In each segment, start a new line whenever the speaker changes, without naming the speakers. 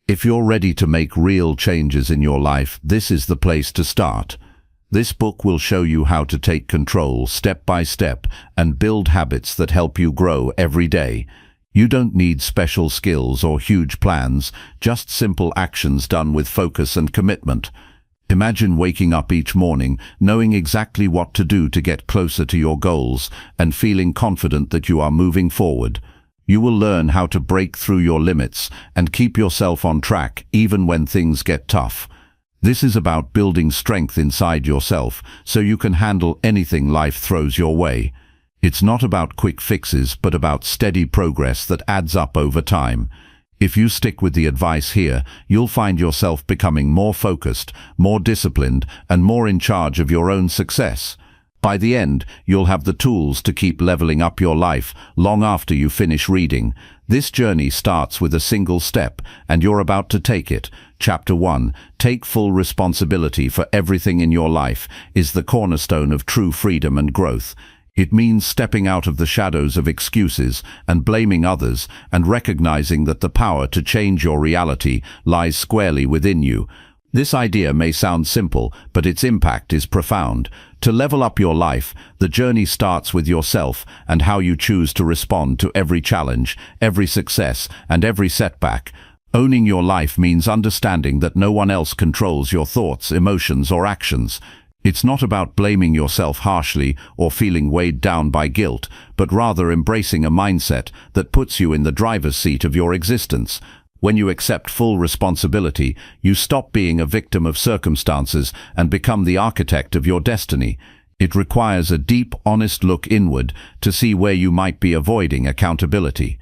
If you're ready to make real changes in your life, this is the place to start. This book will show you how to take control step by step and build habits that help you grow every day. You don't need special skills or huge plans, just simple actions done with focus and commitment. Imagine waking up each morning, knowing exactly what to do to get closer to your goals and feeling confident that you are moving forward. You will learn how to break through your limits and keep yourself on track even when things get tough. This is about building strength inside yourself so you can handle anything life throws your way. It's not about quick fixes, but about steady progress that adds up over time. If you stick with the advice here, you'll find yourself becoming more focused, more disciplined, and more in charge of your own success. By the end, you'll have the tools to keep leveling up your life long after you finish reading. This journey starts with a single step, and you're about to take it. Chapter 1, Take Full Responsibility for Everything in Your Life, is the cornerstone of true freedom and growth. It means stepping out of the shadows of excuses and blaming others and recognizing that the power to change your reality lies squarely within you. This idea may sound simple, but its impact is profound. To level up your life, the journey starts with yourself and how you choose to respond to every challenge, every success, and every setback. Owning your life means understanding that no one else controls your thoughts, emotions, or actions. It's not about blaming yourself harshly or feeling weighed down by guilt, but rather embracing a mindset that puts you in the driver's seat of your existence. When you accept full responsibility, you stop being a victim of circumstances and become the architect of your destiny. It requires a deep, honest look inward to see where you might be avoiding accountability.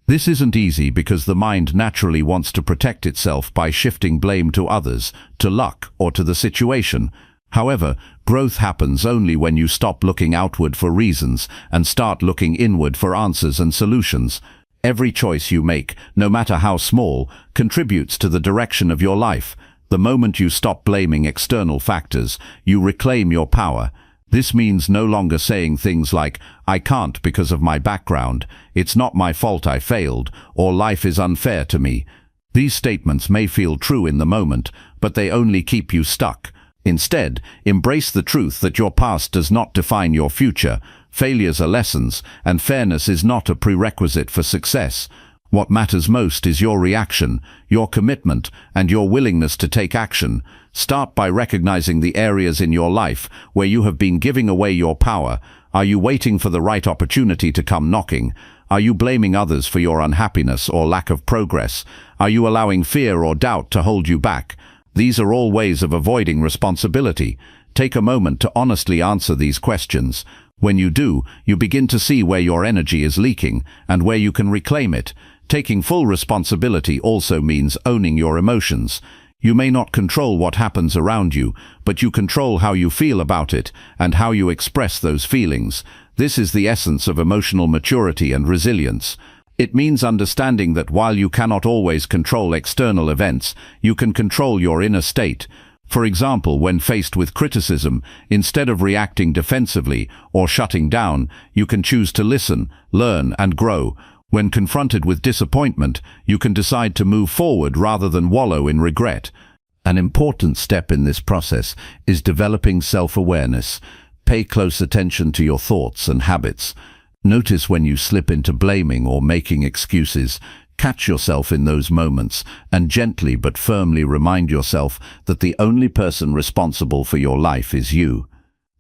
This isn't easy because the mind naturally wants to protect itself by shifting blame to others, to luck, or to the situation. However, growth happens only when you stop looking outward for reasons and start looking inward for answers and solutions. Every choice you make, no matter how small, contributes to the direction of your life. The moment you stop blaming external factors, you reclaim your power. This means no longer saying things like, "I can't because of my background," "It's not my fault I failed," or "Life is unfair to me." These statements may feel true in the moment, but they only keep you stuck. Instead, embrace the truth that your past does not define your future. Failures are lessons, and fairness is not a prerequisite for success. What matters most is your reaction, your commitment, and your willingness to take action. Start by recognizing the areas in your life where you have been giving away your power. Are you waiting for the right opportunity to come knocking? Are you blaming others for your unhappiness or lack of progress? Are you allowing fear or doubt to hold you back? These are all ways of avoiding responsibility. Take a moment to honestly answer these questions. When you do, you begin to see where your energy is leaking and where you can reclaim it. Taking full responsibility also means owning your emotions. You may not control what happens around you, but you control how you feel about it and how you express those feelings. This is the essence of emotional maturity and resilience. It means understanding that while you cannot always control external events, you can control your inner state. For example, when faced with criticism, instead of reacting defensively or shutting down, you can choose to listen, learn, and grow. When confronted with disappointment, you can decide to move forward rather than wallow in regret. An important step in this process is developing self-awareness. Pay close attention to your thoughts and habits. Notice when you slip into blaming or making excuses. Catch yourself in those moments and gently but firmly remind yourself that the only person responsible for your life is you.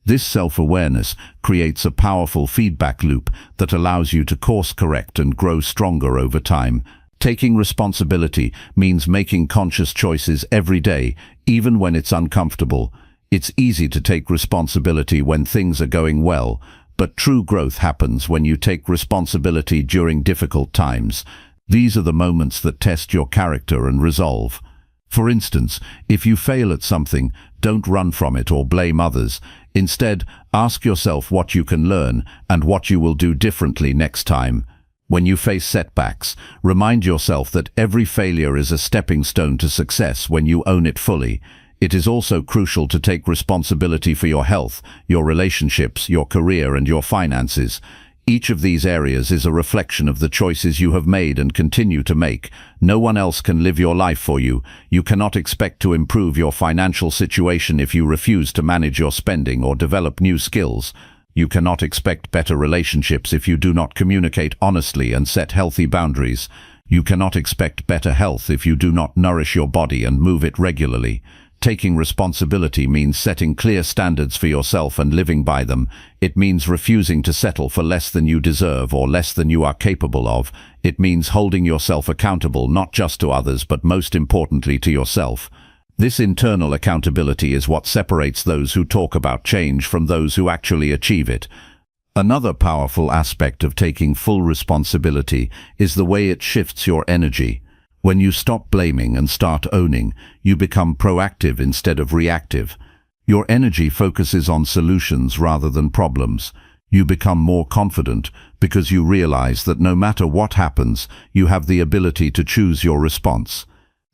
This self-awareness creates a powerful feedback loop that allows you to course correct and grow stronger over time. Taking responsibility means making conscious choices every day, even when it's uncomfortable. It's easy to take responsibility when things are going well, but true growth happens when you take responsibility during difficult times. These are the moments that test your character and resolve. For instance, if you fail at something, don't run from it or blame others. Instead, ask yourself what you can learn and what you will do differently next time. When you face setbacks, remind yourself that every failure is a stepping stone to success when you own it fully. It is also crucial to take responsibility for your health, your relationships, your career, and your finances. Each of these areas is a reflection of the choices you have made and continue to make. No one else can live your life for you. You cannot expect to improve your financial situation if you refuse to manage your spending or develop new skills. You cannot expect better relationships if you do not communicate honestly and set healthy boundaries. You cannot expect better health if you do not nourish your body and move it regularly. Taking responsibility means setting clear standards for yourself and living by them. It means refusing to settle for less than you deserve or less than you are capable of. It means holding yourself accountable not just to others but most importantly to yourself. This internal accountability is what separates those who talk about change from those who actually achieve it. Another powerful aspect of taking full responsibility is the way it shifts your energy. When you stop blaming and start owning, you become proactive instead of reactive. Your energy focuses on solutions rather than problems. You become more confident because you realize that no matter what happens, you have the ability to choose your response.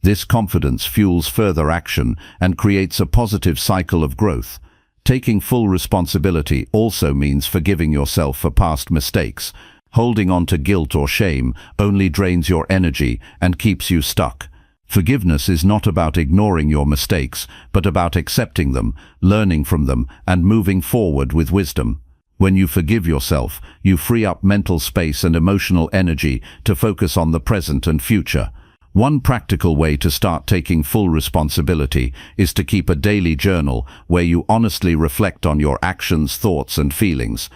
This confidence fuels further action and creates a positive cycle of growth. Taking full responsibility also means forgiving yourself for past mistakes. Holding on to guilt or shame only drains your energy and keeps you stuck. Forgiveness is not about ignoring your mistakes, but about accepting them, learning from them, and moving forward with wisdom. When you forgive yourself, you free up mental space and emotional energy to focus on the present and future. One practical way to start taking full responsibility is to keep a daily journal where you honestly reflect on your actions, thoughts, and feelings.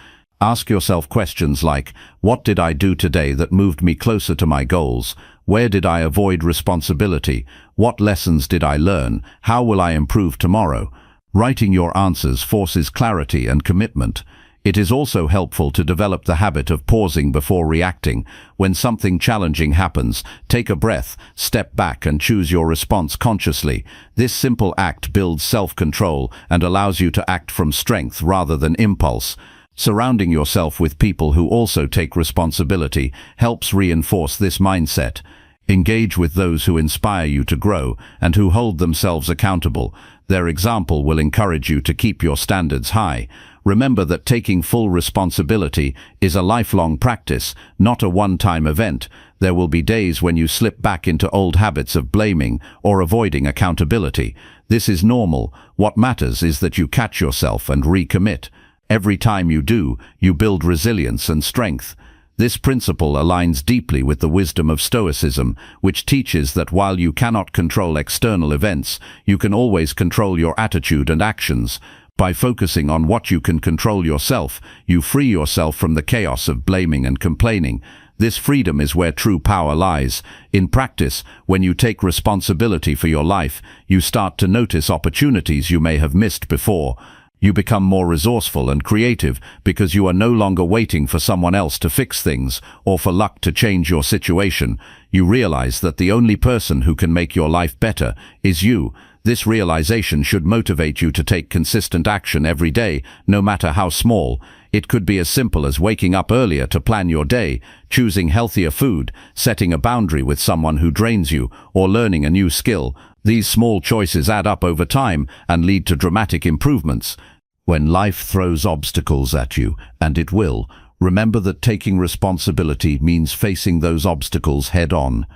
Ask yourself questions like, what did I do today that moved me closer to my goals? Where did I avoid responsibility? What lessons did I learn? How will I improve tomorrow? Writing your answers forces clarity and commitment. It is also helpful to develop the habit of pausing before reacting. When something challenging happens, take a breath, step back and choose your response consciously. This simple act builds self-control and allows you to act from strength rather than impulse. Surrounding yourself with people who also take responsibility helps reinforce this mindset. Engage with those who inspire you to grow and who hold themselves accountable. Their example will encourage you to keep your standards high. Remember that taking full responsibility is a lifelong practice, not a one-time event. There will be days when you slip back into old habits of blaming or avoiding accountability. This is normal. What matters is that you catch yourself and recommit. Every time you do, you build resilience and strength. This principle aligns deeply with the wisdom of Stoicism, which teaches that while you cannot control external events, you can always control your attitude and actions. By focusing on what you can control yourself, you free yourself from the chaos of blaming and complaining. This freedom is where true power lies. In practice, when you take responsibility for your life, you start to notice opportunities you may have missed before. You become more resourceful and creative because you are no longer waiting for someone else to fix things or for luck to change your situation. You realize that the only person who can make your life better is you. This realization should motivate you to take consistent action every day, no matter how small. It could be as simple as waking up earlier to plan your day, choosing healthier food, setting a boundary with someone who drains you, or learning a new skill. These small choices add up over time and lead to dramatic improvements. When life throws obstacles at you, and it will, remember that taking responsibility means facing those obstacles head-on.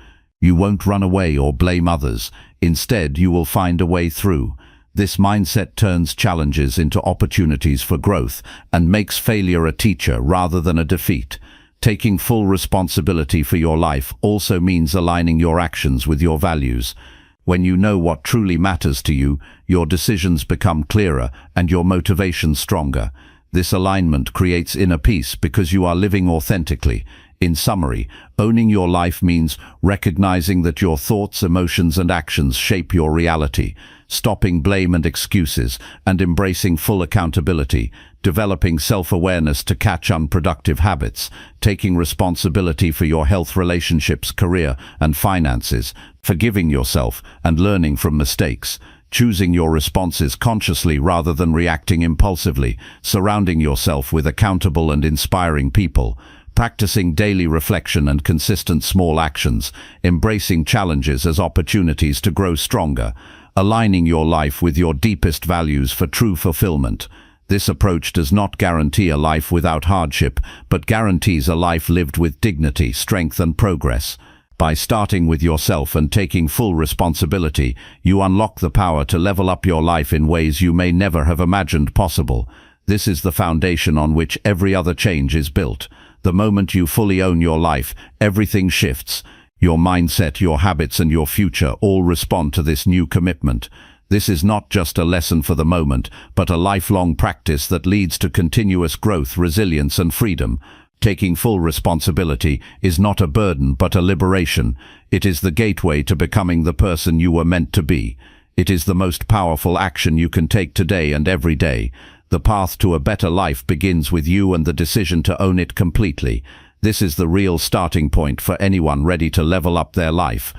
You won't run away or blame others. Instead, you will find a way through. This mindset turns challenges into opportunities for growth and makes failure a teacher rather than a defeat. Taking full responsibility for your life also means aligning your actions with your values. When you know what truly matters to you, your decisions become clearer and your motivation stronger. This alignment creates inner peace because you are living authentically. In summary, owning your life means recognizing that your thoughts, emotions, and actions shape your reality, stopping blame and excuses, and embracing full accountability, developing self-awareness to catch unproductive habits, taking responsibility for your health, relationships, career, and finances, forgiving yourself, and learning from mistakes. Choosing your responses consciously rather than reacting impulsively, surrounding yourself with accountable and inspiring people, practicing daily reflection and consistent small actions, embracing challenges as opportunities to grow stronger, aligning your life with your deepest values for true fulfillment. This approach does not guarantee a life without hardship, but guarantees a life lived with dignity, strength, and progress. By starting with yourself and taking full responsibility, you unlock the power to level up your life in ways you may never have imagined possible. This is the foundation on which every other change is built. The moment you fully own your life, everything shifts. Your mindset, your habits, and your future all respond to this new commitment. This is not just a lesson for the moment, but a lifelong practice that leads to continuous growth, resilience, and freedom. Taking full responsibility is not a burden but a liberation. It is the gateway to becoming the person you were meant to be. It is the most powerful action you can take today and every day. The path to a better life begins with you and the decision to own it completely. This is the real starting point for anyone ready to level up their life.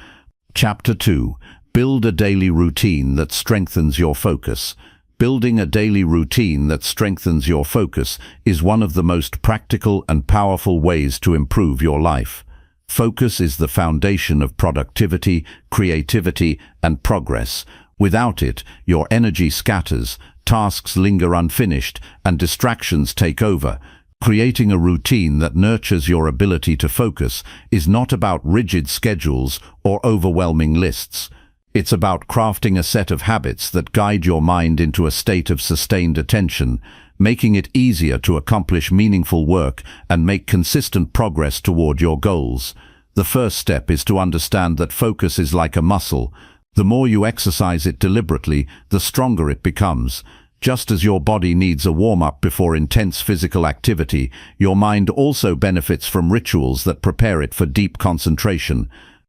Chapter 2. Build a daily routine that strengthens your focus. Building a daily routine that strengthens your focus is one of the most practical and powerful ways to improve your life. Focus is the foundation of productivity, creativity, and progress. Without it, your energy scatters, tasks linger unfinished, and distractions take over. Creating a routine that nurtures your ability to focus is not about rigid schedules or overwhelming lists. It's about crafting a set of habits that guide your mind into a state of sustained attention, making it easier to accomplish meaningful work and make consistent progress toward your goals. The first step is to understand that focus is like a muscle. The more you exercise it deliberately, the stronger it becomes. Just as your body needs a warm-up before intense physical activity, your mind also benefits from rituals that prepare it for deep concentration.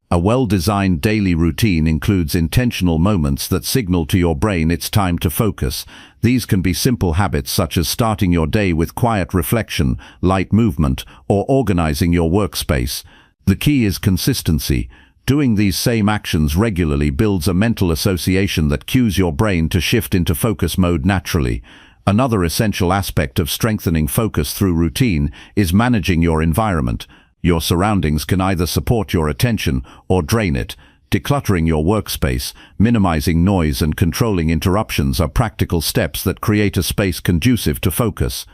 A well-designed daily routine includes intentional moments that signal to your brain it's time to focus. These can be simple habits such as starting your day with quiet reflection, light movement, or organizing your workspace. The key is consistency. Doing these same actions regularly builds a mental association that cues your brain to shift into focus mode naturally. Another essential aspect of strengthening focus through routine is managing your environment. Your surroundings can either support your attention or drain it. Decluttering your workspace, minimizing noise, and controlling interruptions are practical steps that create a space conducive to focus.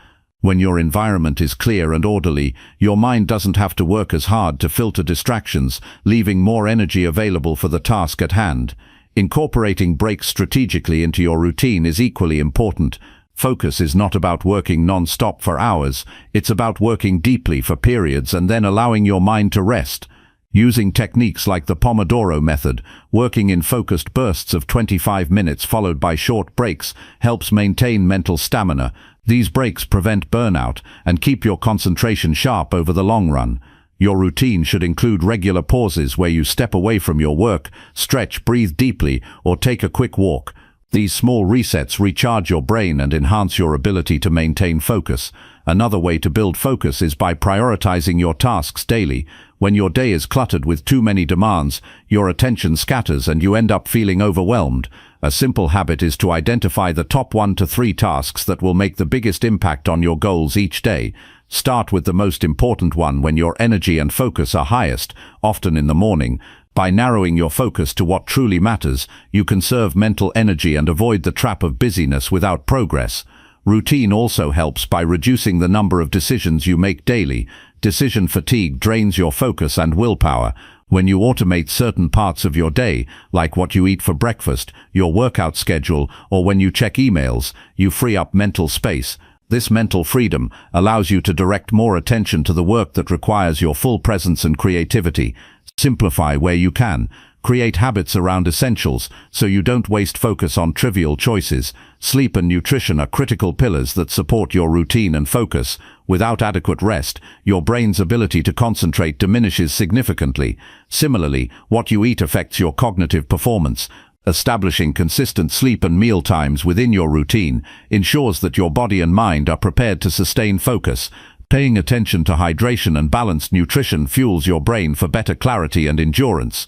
When your environment is clear and orderly, your mind doesn't have to work as hard to filter distractions, leaving more energy available for the task at hand. Incorporating breaks strategically into your routine is equally important. Focus is not about working non-stop for hours, it's about working deeply for periods and then allowing your mind to rest. Using techniques like the Pomodoro method, working in focused bursts of 25 minutes followed by short breaks, helps maintain mental stamina. These breaks prevent burnout and keep your concentration sharp over the long run. Your routine should include regular pauses where you step away from your work, stretch, breathe deeply, or take a quick walk. These small resets recharge your brain and enhance your ability to maintain focus. Another way to build focus is by prioritizing your tasks daily. When your day is cluttered with too many demands, your attention scatters and you end up feeling overwhelmed. A simple habit is to identify the top 1 to 3 tasks that will make the biggest impact on your goals each day. Start with the most important one when your energy and focus are highest, often in the morning. By narrowing your focus to what truly matters, you conserve mental energy and avoid the trap of busyness without progress. Routine also helps by reducing the number of decisions you make daily. Decision fatigue drains your focus and willpower. When you automate certain parts of your day, like what you eat for breakfast, your workout schedule, or when you check emails, you free up mental space. This mental freedom allows you to direct more attention to the work that requires your full presence and creativity. Simplify where you can. Create habits around essentials so you don't waste focus on trivial choices. Sleep and nutrition are critical pillars that support your routine and focus. Without adequate rest, your brain's ability to concentrate diminishes significantly. Similarly, what you eat affects your cognitive performance. Establishing consistent sleep and meal times within your routine ensures that your body and mind are prepared to sustain focus. Paying attention to hydration and balanced nutrition fuels your brain for better clarity and endurance.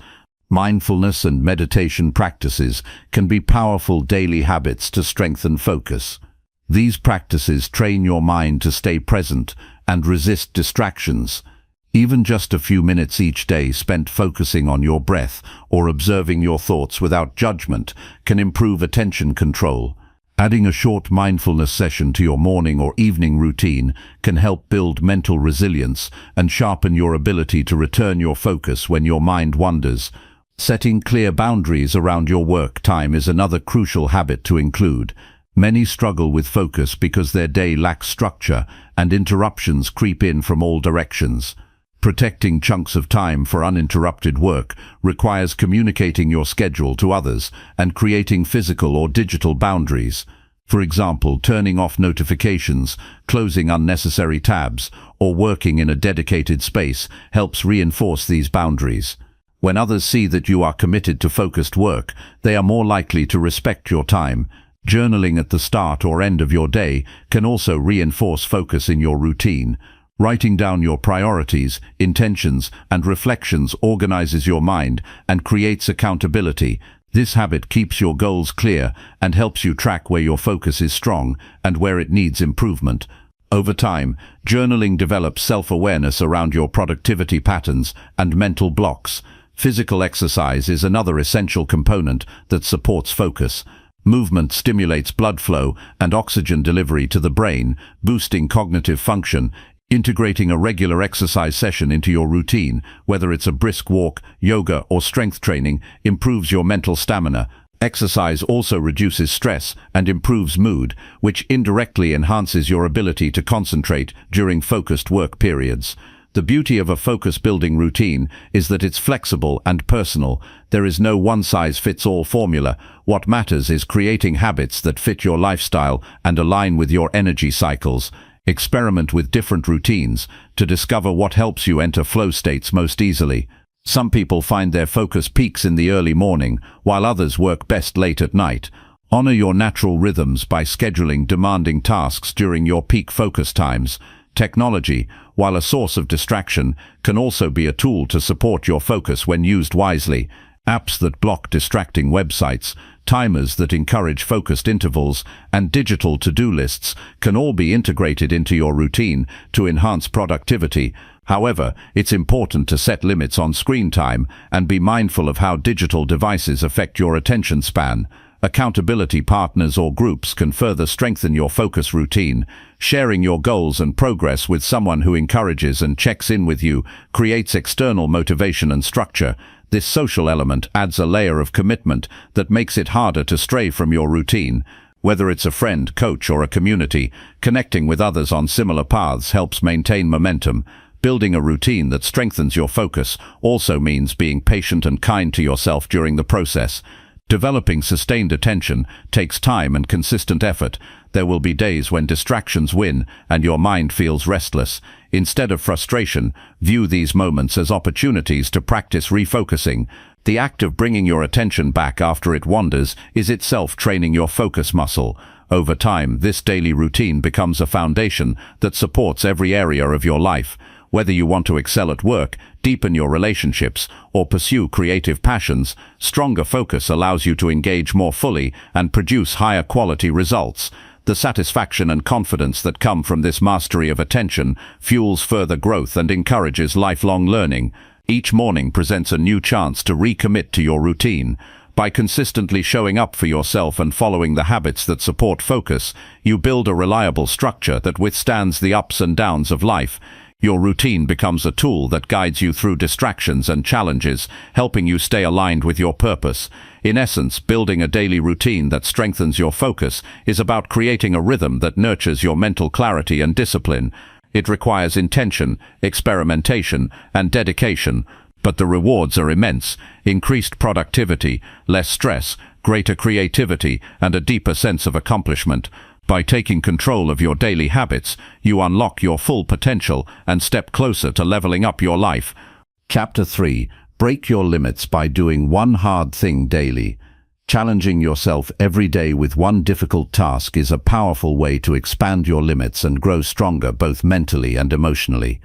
Mindfulness and meditation practices can be powerful daily habits to strengthen focus. These practices train your mind to stay present and resist distractions. Even just a few minutes each day spent focusing on your breath or observing your thoughts without judgment can improve attention control. Adding a short mindfulness session to your morning or evening routine can help build mental resilience and sharpen your ability to return your focus when your mind wanders. Setting clear boundaries around your work time is another crucial habit to include. Many struggle with focus because their day lacks structure and interruptions creep in from all directions. Protecting chunks of time for uninterrupted work requires communicating your schedule to others and creating physical or digital boundaries. For example, turning off notifications, closing unnecessary tabs, or working in a dedicated space helps reinforce these boundaries. When others see that you are committed to focused work, they are more likely to respect your time. Journaling at the start or end of your day can also reinforce focus in your routine. Writing down your priorities, intentions, and reflections organizes your mind and creates accountability. This habit keeps your goals clear and helps you track where your focus is strong and where it needs improvement. Over time, journaling develops self-awareness around your productivity patterns and mental blocks. Physical exercise is another essential component that supports focus. Movement stimulates blood flow and oxygen delivery to the brain, boosting cognitive function. Integrating a regular exercise session into your routine, whether it's a brisk walk, yoga, or strength training, improves your mental stamina. Exercise also reduces stress and improves mood, which indirectly enhances your ability to concentrate during focused work periods. The beauty of a focus-building routine is that it's flexible and personal. There is no one-size-fits-all formula. What matters is creating habits that fit your lifestyle and align with your energy cycles. Experiment with different routines to discover what helps you enter flow states most easily. Some people find their focus peaks in the early morning, while others work best late at night. Honor your natural rhythms by scheduling demanding tasks during your peak focus times. Technology, while a source of distraction, can also be a tool to support your focus when used wisely. Apps that block distracting websites, timers that encourage focused intervals, and digital to-do lists can all be integrated into your routine to enhance productivity. However, it's important to set limits on screen time and be mindful of how digital devices affect your attention span. Accountability partners or groups can further strengthen your focus routine. Sharing your goals and progress with someone who encourages and checks in with you creates external motivation and structure. This social element adds a layer of commitment that makes it harder to stray from your routine. Whether it's a friend, coach, or a community, connecting with others on similar paths helps maintain momentum. Building a routine that strengthens your focus also means being patient and kind to yourself during the process. Developing sustained attention takes time and consistent effort. There will be days when distractions win and your mind feels restless. Instead of frustration, view these moments as opportunities to practice refocusing. The act of bringing your attention back after it wanders is itself training your focus muscle. Over time, this daily routine becomes a foundation that supports every area of your life. Whether you want to excel at work, deepen your relationships, or pursue creative passions, stronger focus allows you to engage more fully and produce higher quality results. The satisfaction and confidence that come from this mastery of attention fuels further growth and encourages lifelong learning. Each morning presents a new chance to recommit to your routine. By consistently showing up for yourself and following the habits that support focus, you build a reliable structure that withstands the ups and downs of life. Your routine becomes a tool that guides you through distractions and challenges, helping you stay aligned with your purpose. In essence, building a daily routine that strengthens your focus is about creating a rhythm that nurtures your mental clarity and discipline. It requires intention, experimentation, and dedication, but the rewards are immense: increased productivity, less stress, greater creativity, and a deeper sense of accomplishment. By taking control of your daily habits, you unlock your full potential and step closer to leveling up your life. Chapter 3. Break your limits by doing one hard thing daily. Challenging yourself every day with one difficult task is a powerful way to expand your limits and grow stronger both mentally and emotionally.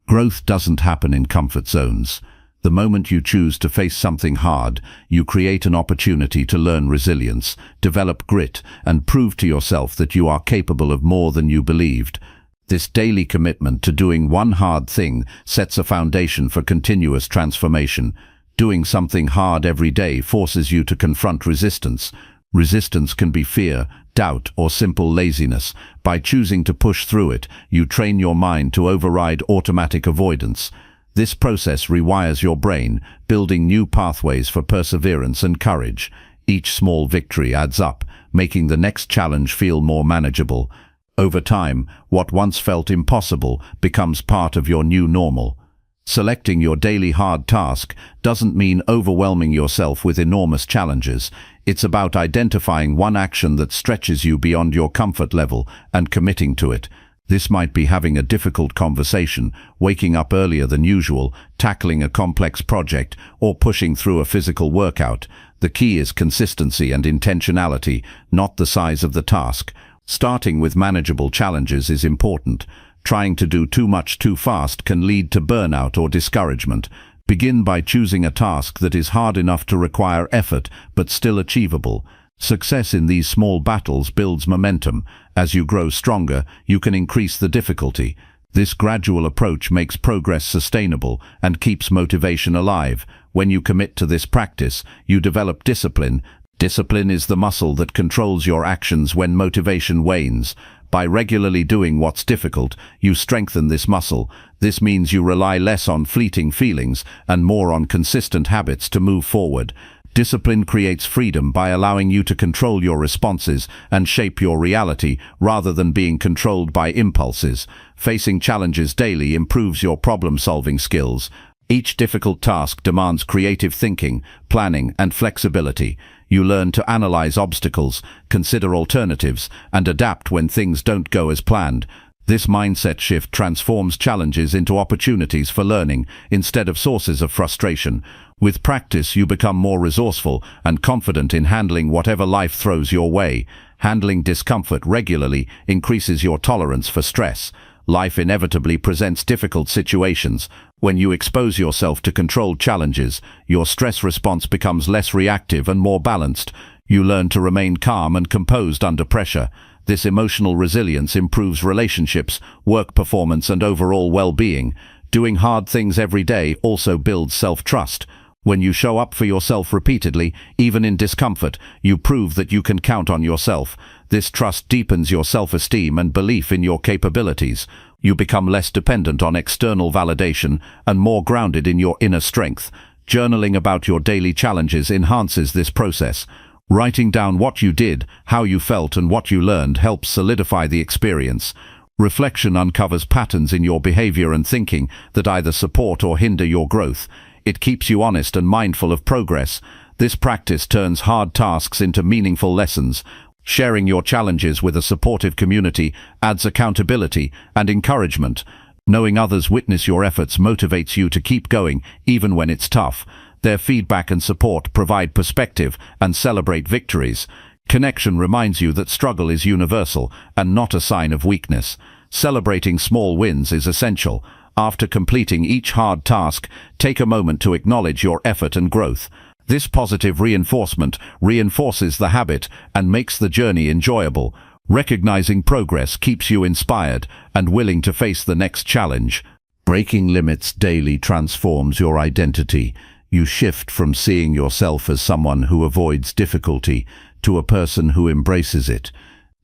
Growth doesn't happen in comfort zones. The moment you choose to face something hard, you create an opportunity to learn resilience, develop grit, and prove to yourself that you are capable of more than you believed. This daily commitment to doing one hard thing sets a foundation for continuous transformation. Doing something hard every day forces you to confront resistance. Resistance can be fear, doubt, or simple laziness. By choosing to push through it, you train your mind to override automatic avoidance. This process rewires your brain, building new pathways for perseverance and courage. Each small victory adds up, making the next challenge feel more manageable. Over time, what once felt impossible becomes part of your new normal. Selecting your daily hard task doesn't mean overwhelming yourself with enormous challenges. It's about identifying one action that stretches you beyond your comfort level and committing to it. This might be having a difficult conversation, waking up earlier than usual, tackling a complex project, or pushing through a physical workout. The key is consistency and intentionality, not the size of the task. Starting with manageable challenges is important. Trying to do too much too fast can lead to burnout or discouragement. Begin by choosing a task that is hard enough to require effort, but still achievable. Success in these small battles builds momentum. As you grow stronger, you can increase the difficulty. This gradual approach makes progress sustainable and keeps motivation alive. When you commit to this practice, you develop discipline. Discipline is the muscle that controls your actions when motivation wanes. By regularly doing what's difficult, you strengthen this muscle. This means you rely less on fleeting feelings and more on consistent habits to move forward. Discipline creates freedom by allowing you to control your responses and shape your reality rather than being controlled by impulses. Facing challenges daily improves your problem-solving skills. Each difficult task demands creative thinking, planning, and flexibility. You learn to analyze obstacles, consider alternatives, and adapt when things don't go as planned. This mindset shift transforms challenges into opportunities for learning instead of sources of frustration. With practice, you become more resourceful and confident in handling whatever life throws your way. Handling discomfort regularly increases your tolerance for stress. Life inevitably presents difficult situations. When you expose yourself to controlled challenges, your stress response becomes less reactive and more balanced. You learn to remain calm and composed under pressure. This emotional resilience improves relationships, work performance, and overall well-being. Doing hard things every day also builds self-trust. When you show up for yourself repeatedly, even in discomfort, you prove that you can count on yourself. This trust deepens your self-esteem and belief in your capabilities. You become less dependent on external validation and more grounded in your inner strength. Journaling about your daily challenges enhances this process. Writing down what you did, how you felt, and what you learned helps solidify the experience. Reflection uncovers patterns in your behavior and thinking that either support or hinder your growth. It keeps you honest and mindful of progress. This practice turns hard tasks into meaningful lessons. Sharing your challenges with a supportive community adds accountability and encouragement. Knowing others witness your efforts motivates you to keep going, even when it's tough. Their feedback and support provide perspective and celebrate victories. Connection reminds you that struggle is universal and not a sign of weakness. Celebrating small wins is essential. After completing each hard task, take a moment to acknowledge your effort and growth. This positive reinforcement reinforces the habit and makes the journey enjoyable. Recognizing progress keeps you inspired and willing to face the next challenge. Breaking limits daily transforms your identity. You shift from seeing yourself as someone who avoids difficulty to a person who embraces it.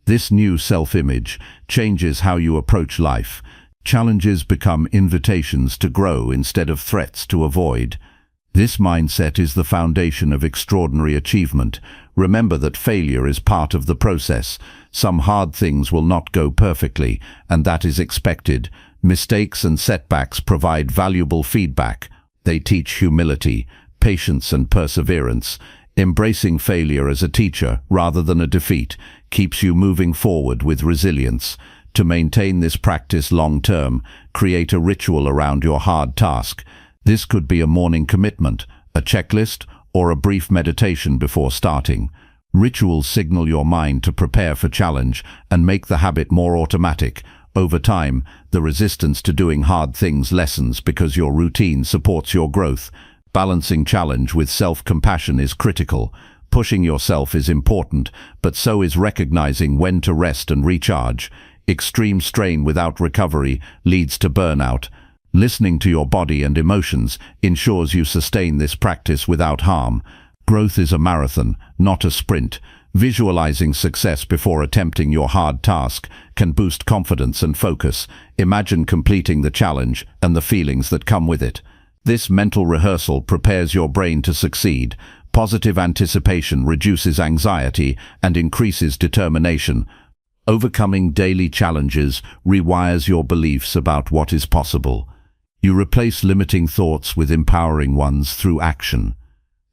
This new self-image changes how you approach life. Challenges become invitations to grow instead of threats to avoid. This mindset is the foundation of extraordinary achievement. Remember that failure is part of the process. Some hard things will not go perfectly, and that is expected. Mistakes and setbacks provide valuable feedback. They teach humility, patience, and perseverance. Embracing failure as a teacher rather than a defeat keeps you moving forward with resilience. To maintain this practice long-term, create a ritual around your hard task. This could be a morning commitment, a checklist, or a brief meditation before starting. Rituals signal your mind to prepare for challenge and make the habit more automatic. Over time, the resistance to doing hard things lessens because your routine supports your growth. Balancing challenge with self-compassion is critical. Pushing yourself is important, but so is recognizing when to rest and recharge. Extreme strain without recovery leads to burnout. Listening to your body and emotions ensures you sustain this practice without harm. Growth is a marathon, not a sprint. Visualizing success before attempting your hard task can boost confidence and focus. Imagine completing the challenge and the feelings that come with it. This mental rehearsal prepares your brain to succeed. Positive anticipation reduces anxiety and increases determination. Overcoming daily challenges rewires your beliefs about what is possible. You replace limiting thoughts with empowering ones through action.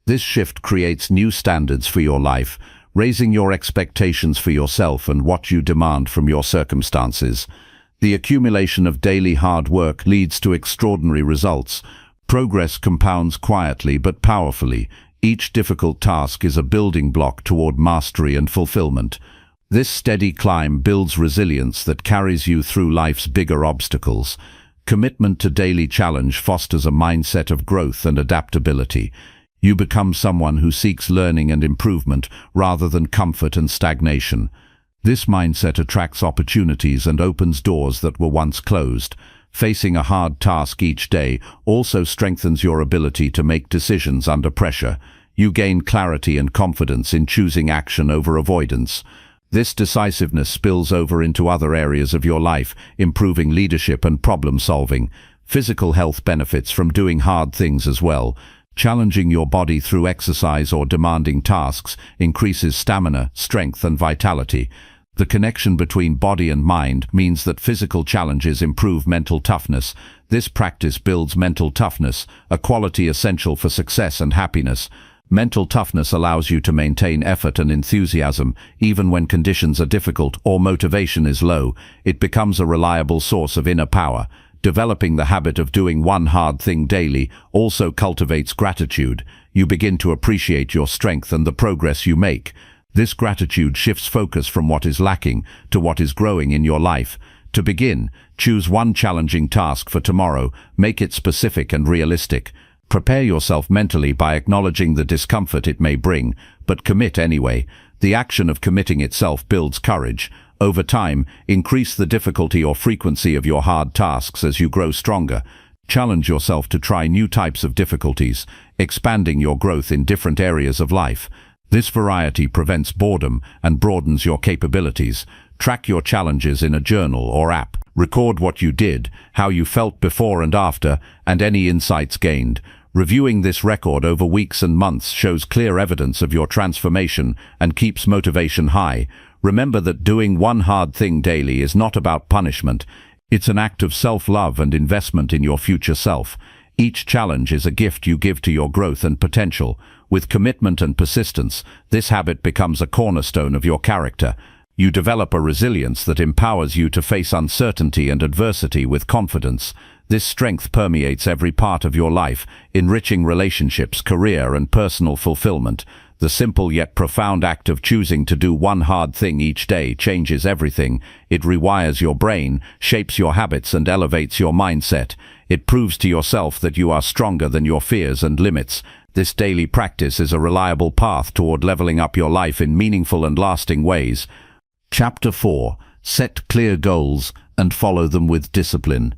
This shift creates new standards for your life, raising your expectations for yourself and what you demand from your circumstances. The accumulation of daily hard work leads to extraordinary results. Progress compounds quietly but powerfully. Each difficult task is a building block toward mastery and fulfillment. This steady climb builds resilience that carries you through life's bigger obstacles. Commitment to daily challenge fosters a mindset of growth and adaptability. You become someone who seeks learning and improvement rather than comfort and stagnation. This mindset attracts opportunities and opens doors that were once closed. Facing a hard task each day also strengthens your ability to make decisions under pressure. You gain clarity and confidence in choosing action over avoidance. This decisiveness spills over into other areas of your life, improving leadership and problem solving. Physical health benefits from doing hard things as well. Challenging your body through exercise or demanding tasks increases stamina, strength, and vitality. The connection between body and mind means that physical challenges improve mental toughness. This practice builds mental toughness, a quality essential for success and happiness. Mental toughness allows you to maintain effort and enthusiasm even when conditions are difficult or motivation is low. It becomes a reliable source of inner power. Developing the habit of doing one hard thing daily also cultivates gratitude. You begin to appreciate your strength and the progress you make. This gratitude shifts focus from what is lacking to what is growing in your life. To begin, choose one challenging task for tomorrow. Make it specific and realistic. Prepare yourself mentally by acknowledging the discomfort it may bring, but commit anyway. The action of committing itself builds courage. Over time, increase the difficulty or frequency of your hard tasks as you grow stronger. Challenge yourself to try new types of difficulties, expanding your growth in different areas of life. This variety prevents boredom and broadens your capabilities. Track your challenges in a journal or app. Record what you did, how you felt before and after, and any insights gained. Reviewing this record over weeks and months shows clear evidence of your transformation and keeps motivation high. Remember that doing one hard thing daily is not about punishment. It's an act of self-love and investment in your future self. Each challenge is a gift you give to your growth and potential. With commitment and persistence, this habit becomes a cornerstone of your character. You develop a resilience that empowers you to face uncertainty and adversity with confidence. This strength permeates every part of your life, enriching relationships, career, and personal fulfillment. The simple yet profound act of choosing to do one hard thing each day changes everything. It rewires your brain, shapes your habits, and elevates your mindset. It proves to yourself that you are stronger than your fears and limits. This daily practice is a reliable path toward leveling up your life in meaningful and lasting ways. Chapter 4. Set clear goals and follow them with discipline.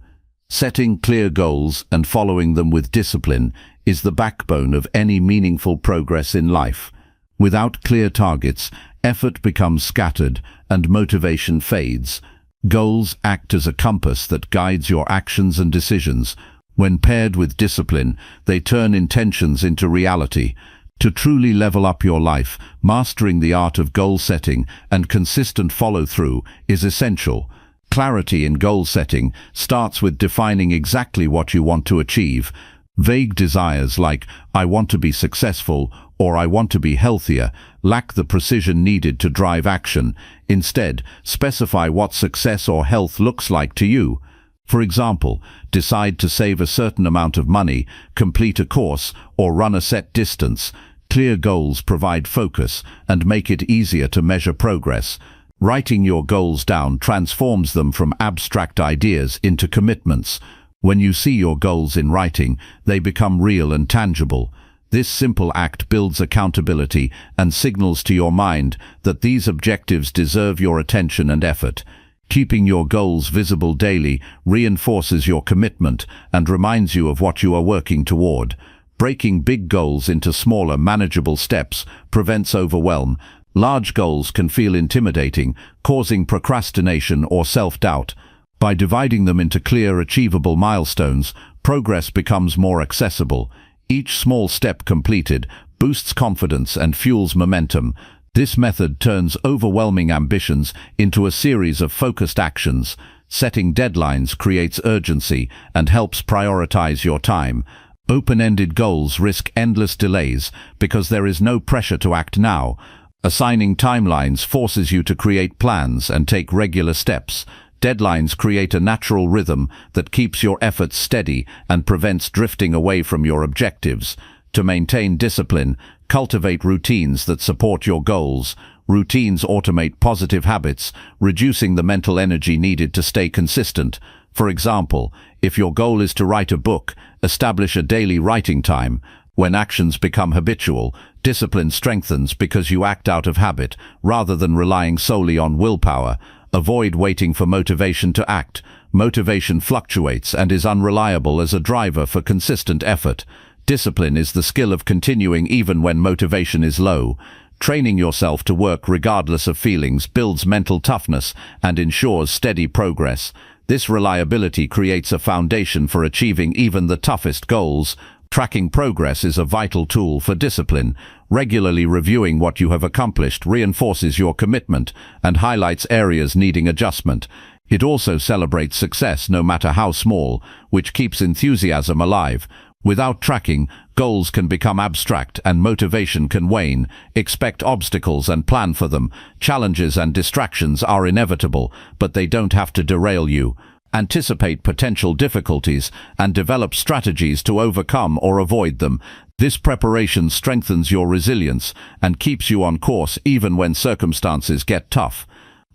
Setting clear goals and following them with discipline is the backbone of any meaningful progress in life. Without clear targets, effort becomes scattered and motivation fades. Goals act as a compass that guides your actions and decisions. When paired with discipline, they turn intentions into reality. To truly level up your life, mastering the art of goal setting and consistent follow-through is essential. Clarity in goal setting starts with defining exactly what you want to achieve. Vague desires like, "I want to be successful" or "I want to be healthier" lack the precision needed to drive action. Instead, specify what success or health looks like to you. For example, decide to save a certain amount of money, complete a course, or run a set distance. Clear goals provide focus and make it easier to measure progress. Writing your goals down transforms them from abstract ideas into commitments. When you see your goals in writing, they become real and tangible. This simple act builds accountability and signals to your mind that these objectives deserve your attention and effort. Keeping your goals visible daily reinforces your commitment and reminds you of what you are working toward. Breaking big goals into smaller, manageable steps prevents overwhelm. Large goals can feel intimidating, causing procrastination or self-doubt. By dividing them into clear, achievable milestones, progress becomes more accessible. Each small step completed boosts confidence and fuels momentum. This method turns overwhelming ambitions into a series of focused actions. Setting deadlines creates urgency and helps prioritize your time. Open-ended goals risk endless delays because there is no pressure to act now. Assigning timelines forces you to create plans and take regular steps. Deadlines create a natural rhythm that keeps your efforts steady and prevents drifting away from your objectives. To maintain discipline, cultivate routines that support your goals. Routines automate positive habits, reducing the mental energy needed to stay consistent. For example, if your goal is to write a book, establish a daily writing time. When actions become habitual, discipline strengthens because you act out of habit rather than relying solely on willpower. Avoid waiting for motivation to act. Motivation fluctuates and is unreliable as a driver for consistent effort. Discipline is the skill of continuing even when motivation is low. Training yourself to work regardless of feelings builds mental toughness and ensures steady progress. This reliability creates a foundation for achieving even the toughest goals. Tracking progress is a vital tool for discipline. Regularly reviewing what you have accomplished reinforces your commitment and highlights areas needing adjustment. It also celebrates success no matter how small, which keeps enthusiasm alive. Without tracking, goals can become abstract and motivation can wane. Expect obstacles and plan for them. Challenges and distractions are inevitable, but they don't have to derail you. Anticipate potential difficulties and develop strategies to overcome or avoid them. This preparation strengthens your resilience and keeps you on course even when circumstances get tough.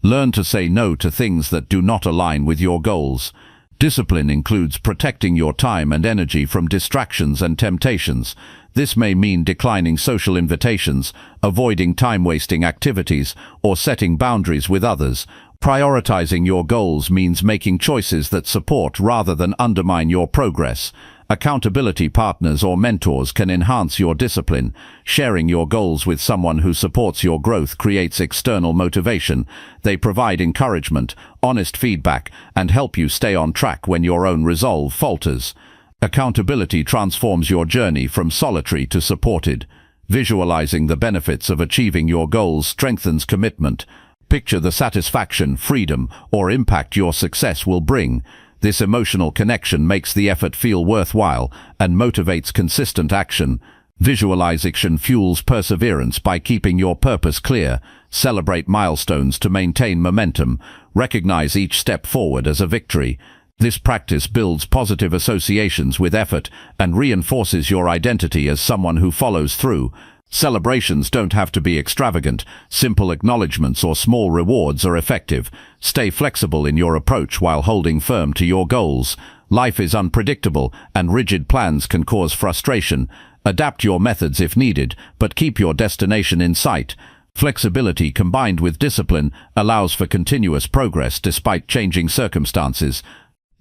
Learn to say no to things that do not align with your goals. Discipline includes protecting your time and energy from distractions and temptations. This may mean declining social invitations, avoiding time-wasting activities, or setting boundaries with others. Prioritizing your goals means making choices that support rather than undermine your progress. Accountability partners or mentors can enhance your discipline. Sharing your goals with someone who supports your growth creates external motivation. They provide encouragement, honest feedback, and help you stay on track when your own resolve falters. Accountability transforms your journey from solitary to supported. Visualizing the benefits of achieving your goals strengthens commitment. Picture the satisfaction, freedom, or impact your success will bring. This emotional connection makes the effort feel worthwhile and motivates consistent action. Visualization fuels perseverance by keeping your purpose clear. Celebrate milestones to maintain momentum. Recognize each step forward as a victory. This practice builds positive associations with effort and reinforces your identity as someone who follows through. Celebrations don't have to be extravagant. Simple acknowledgements or small rewards are effective. Stay flexible in your approach while holding firm to your goals. Life is unpredictable, and rigid plans can cause frustration. Adapt your methods if needed, but keep your destination in sight. Flexibility combined with discipline allows for continuous progress despite changing circumstances.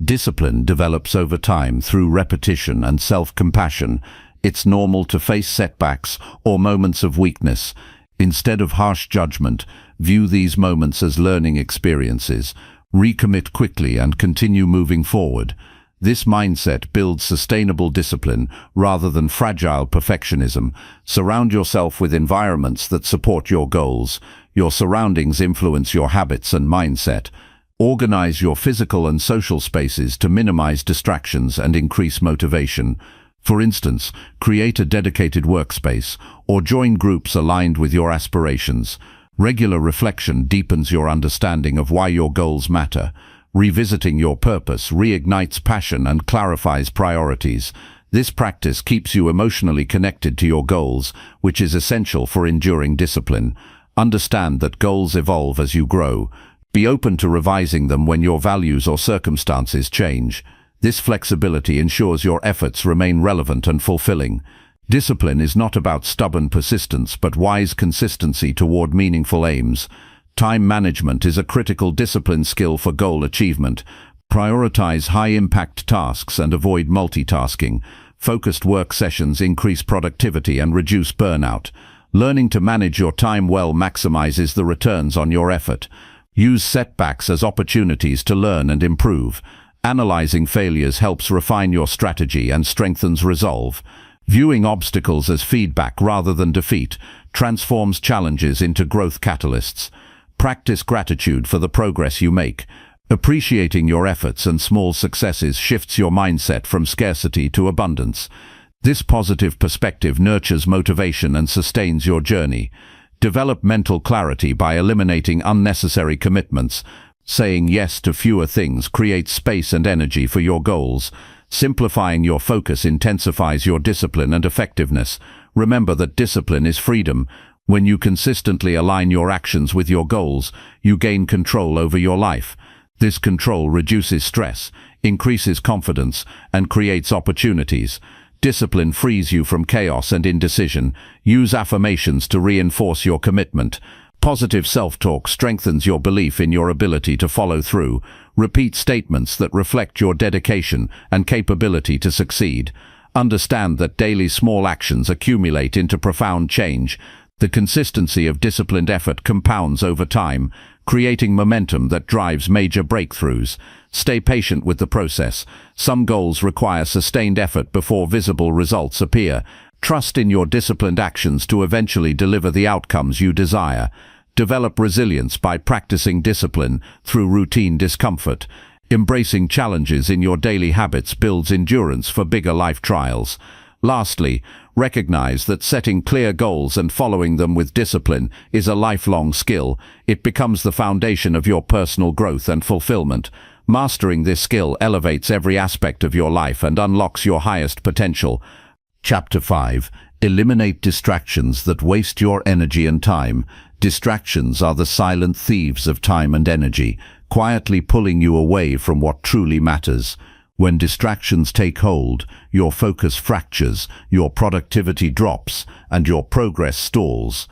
Discipline develops over time through repetition and self-compassion. It's normal to face setbacks or moments of weakness. Instead of harsh judgment, view these moments as learning experiences. Recommit quickly and continue moving forward. This mindset builds sustainable discipline rather than fragile perfectionism. Surround yourself with environments that support your goals. Your surroundings influence your habits and mindset. Organize your physical and social spaces to minimize distractions and increase motivation. For instance, create a dedicated workspace or join groups aligned with your aspirations. Regular reflection deepens your understanding of why your goals matter. Revisiting your purpose reignites passion and clarifies priorities. This practice keeps you emotionally connected to your goals, which is essential for enduring discipline. Understand that goals evolve as you grow. Be open to revising them when your values or circumstances change. This flexibility ensures your efforts remain relevant and fulfilling. Discipline is not about stubborn persistence, but wise consistency toward meaningful aims. Time management is a critical discipline skill for goal achievement. Prioritize high-impact tasks and avoid multitasking. Focused work sessions increase productivity and reduce burnout. Learning to manage your time well maximizes the returns on your effort. Use setbacks as opportunities to learn and improve. Analyzing failures helps refine your strategy and strengthens resolve. Viewing obstacles as feedback rather than defeat transforms challenges into growth catalysts. Practice gratitude for the progress you make. Appreciating your efforts and small successes shifts your mindset from scarcity to abundance. This positive perspective nurtures motivation and sustains your journey. Develop mental clarity by eliminating unnecessary commitments. Saying yes to fewer things creates space and energy for your goals. Simplifying your focus intensifies your discipline and effectiveness. Remember that discipline is freedom. When you consistently align your actions with your goals, you gain control over your life. This control reduces stress, increases confidence, and creates opportunities. Discipline frees you from chaos and indecision. Use affirmations to reinforce your commitment. Positive self-talk strengthens your belief in your ability to follow through. Repeat statements that reflect your dedication and capability to succeed. Understand that daily small actions accumulate into profound change. The consistency of disciplined effort compounds over time, creating momentum that drives major breakthroughs. Stay patient with the process. Some goals require sustained effort before visible results appear. Trust in your disciplined actions to eventually deliver the outcomes you desire. Develop resilience by practicing discipline through routine discomfort. Embracing challenges in your daily habits builds endurance for bigger life trials. Lastly, recognize that setting clear goals and following them with discipline is a lifelong skill. It becomes the foundation of your personal growth and fulfillment. Mastering this skill elevates every aspect of your life and unlocks your highest potential. Chapter 5. Eliminate distractions that waste your energy and time. Distractions are the silent thieves of time and energy, quietly pulling you away from what truly matters. When distractions take hold, your focus fractures, your productivity drops, and your progress stalls.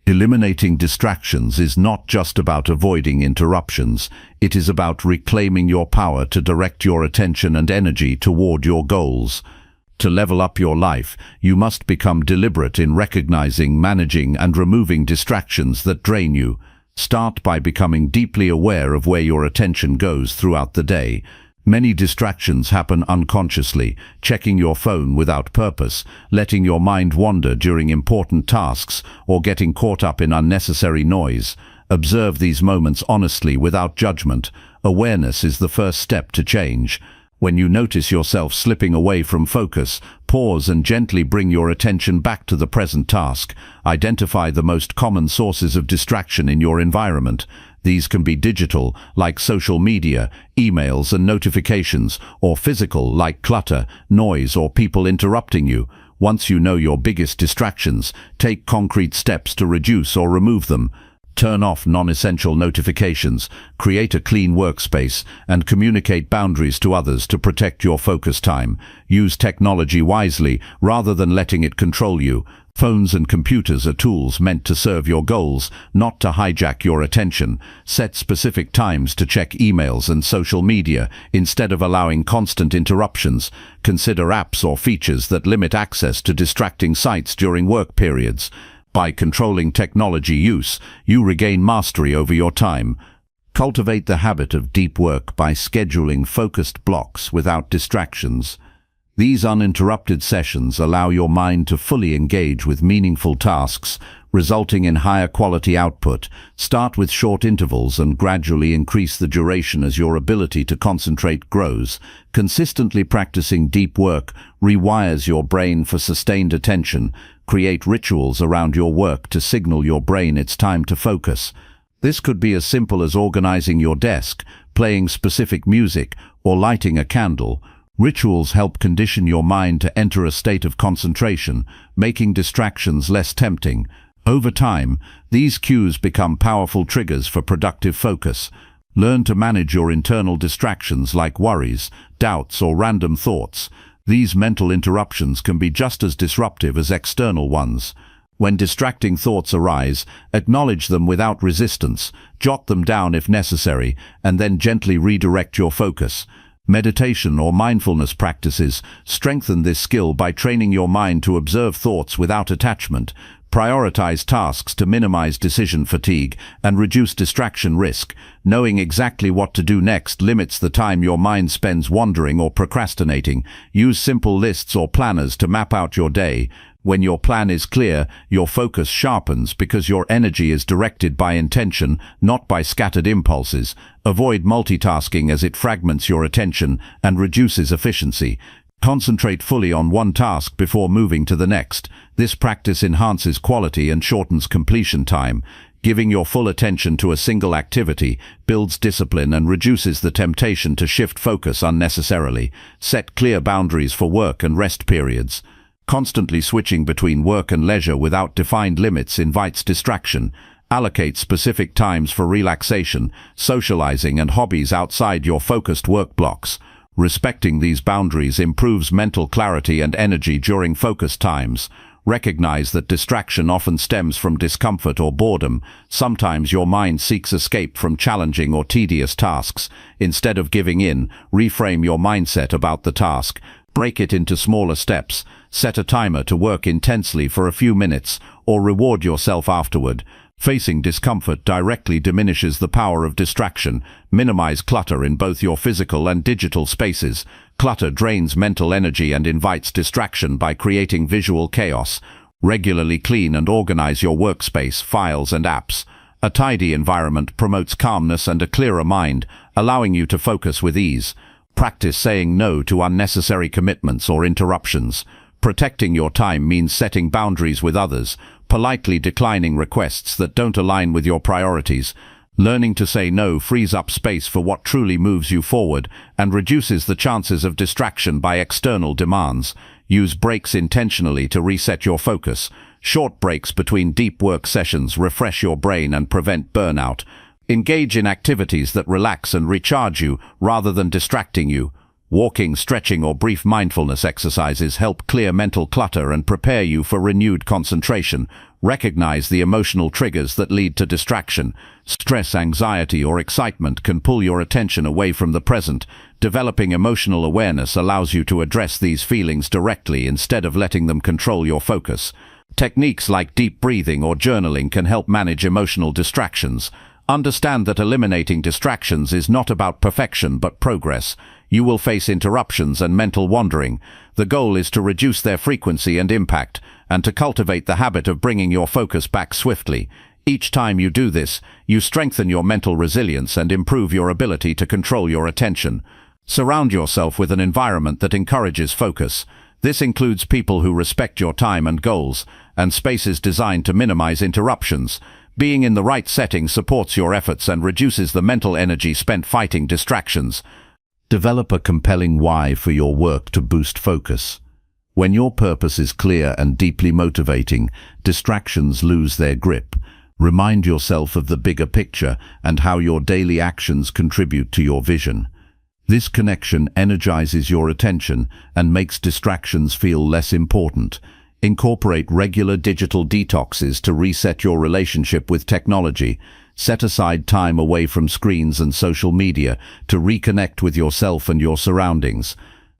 Eliminating distractions is not just about avoiding interruptions. It is about reclaiming your power to direct your attention and energy toward your goals. To level up your life, you must become deliberate in recognizing, managing, and removing distractions that drain you. Start by becoming deeply aware of where your attention goes throughout the day. Many distractions happen unconsciously: checking your phone without purpose, letting your mind wander during important tasks, or getting caught up in unnecessary noise. Observe these moments honestly without judgment. Awareness is the first step to change. When you notice yourself slipping away from focus, pause and gently bring your attention back to the present task. Identify the most common sources of distraction in your environment. These can be digital, like social media, emails and notifications, or physical, like clutter, noise, or people interrupting you. Once you know your biggest distractions, take concrete steps to reduce or remove them. Turn off non-essential notifications, create a clean workspace, and communicate boundaries to others to protect your focus time. Use technology wisely rather than letting it control you. Phones and computers are tools meant to serve your goals, not to hijack your attention. Set specific times to check emails and social media instead of allowing constant interruptions. Consider apps or features that limit access to distracting sites during work periods. By controlling technology use, you regain mastery over your time. Cultivate the habit of deep work by scheduling focused blocks without distractions. These uninterrupted sessions allow your mind to fully engage with meaningful tasks, resulting in higher quality output. Start with short intervals and gradually increase the duration as your ability to concentrate grows. Consistently practicing deep work rewires your brain for sustained attention. Create rituals around your work to signal your brain it's time to focus. This could be as simple as organizing your desk, playing specific music, or lighting a candle. Rituals help condition your mind to enter a state of concentration, making distractions less tempting. Over time, these cues become powerful triggers for productive focus. Learn to manage your internal distractions like worries, doubts, or random thoughts. These mental interruptions can be just as disruptive as external ones. When distracting thoughts arise, acknowledge them without resistance, jot them down if necessary, and then gently redirect your focus. Meditation or mindfulness practices strengthen this skill by training your mind to observe thoughts without attachment, prioritize tasks to minimize decision fatigue, and reduce distraction risk. Knowing exactly what to do next limits the time your mind spends wandering or procrastinating. Use simple lists or planners to map out your day. When your plan is clear, your focus sharpens because your energy is directed by intention, not by scattered impulses. Avoid multitasking as it fragments your attention and reduces efficiency. Concentrate fully on one task before moving to the next. This practice enhances quality and shortens completion time. Giving your full attention to a single activity builds discipline and reduces the temptation to shift focus unnecessarily. Set clear boundaries for work and rest periods. Constantly switching between work and leisure without defined limits invites distraction. Allocate specific times for relaxation, socializing, and hobbies outside your focused work blocks. Respecting these boundaries improves mental clarity and energy during focus times. Recognize that distraction often stems from discomfort or boredom. Sometimes your mind seeks escape from challenging or tedious tasks. Instead of giving in, reframe your mindset about the task. Break it into smaller steps. Set a timer to work intensely for a few minutes, or reward yourself afterward. Facing discomfort directly diminishes the power of distraction. Minimize clutter in both your physical and digital spaces. Clutter drains mental energy and invites distraction by creating visual chaos. Regularly clean and organize your workspace, files, and apps. A tidy environment promotes calmness and a clearer mind, allowing you to focus with ease. Practice saying no to unnecessary commitments or interruptions. Protecting your time means setting boundaries with others, politely declining requests that don't align with your priorities. Learning to say no frees up space for what truly moves you forward and reduces the chances of distraction by external demands. Use breaks intentionally to reset your focus. Short breaks between deep work sessions refresh your brain and prevent burnout. Engage in activities that relax and recharge you rather than distracting you. Walking, stretching, or brief mindfulness exercises help clear mental clutter and prepare you for renewed concentration. Recognize the emotional triggers that lead to distraction. Stress, anxiety, or excitement can pull your attention away from the present. Developing emotional awareness allows you to address these feelings directly instead of letting them control your focus. Techniques like deep breathing or journaling can help manage emotional distractions. Understand that eliminating distractions is not about perfection but progress. You will face interruptions and mental wandering. The goal is to reduce their frequency and impact, and to cultivate the habit of bringing your focus back swiftly. Each time you do this, you strengthen your mental resilience and improve your ability to control your attention. Surround yourself with an environment that encourages focus. This includes people who respect your time and goals, and spaces designed to minimize interruptions. Being in the right setting supports your efforts and reduces the mental energy spent fighting distractions. Develop a compelling why for your work to boost focus. When your purpose is clear and deeply motivating, distractions lose their grip. Remind yourself of the bigger picture and how your daily actions contribute to your vision. This connection energizes your attention and makes distractions feel less important. Incorporate regular digital detoxes to reset your relationship with technology. Set aside time away from screens and social media to reconnect with yourself and your surroundings.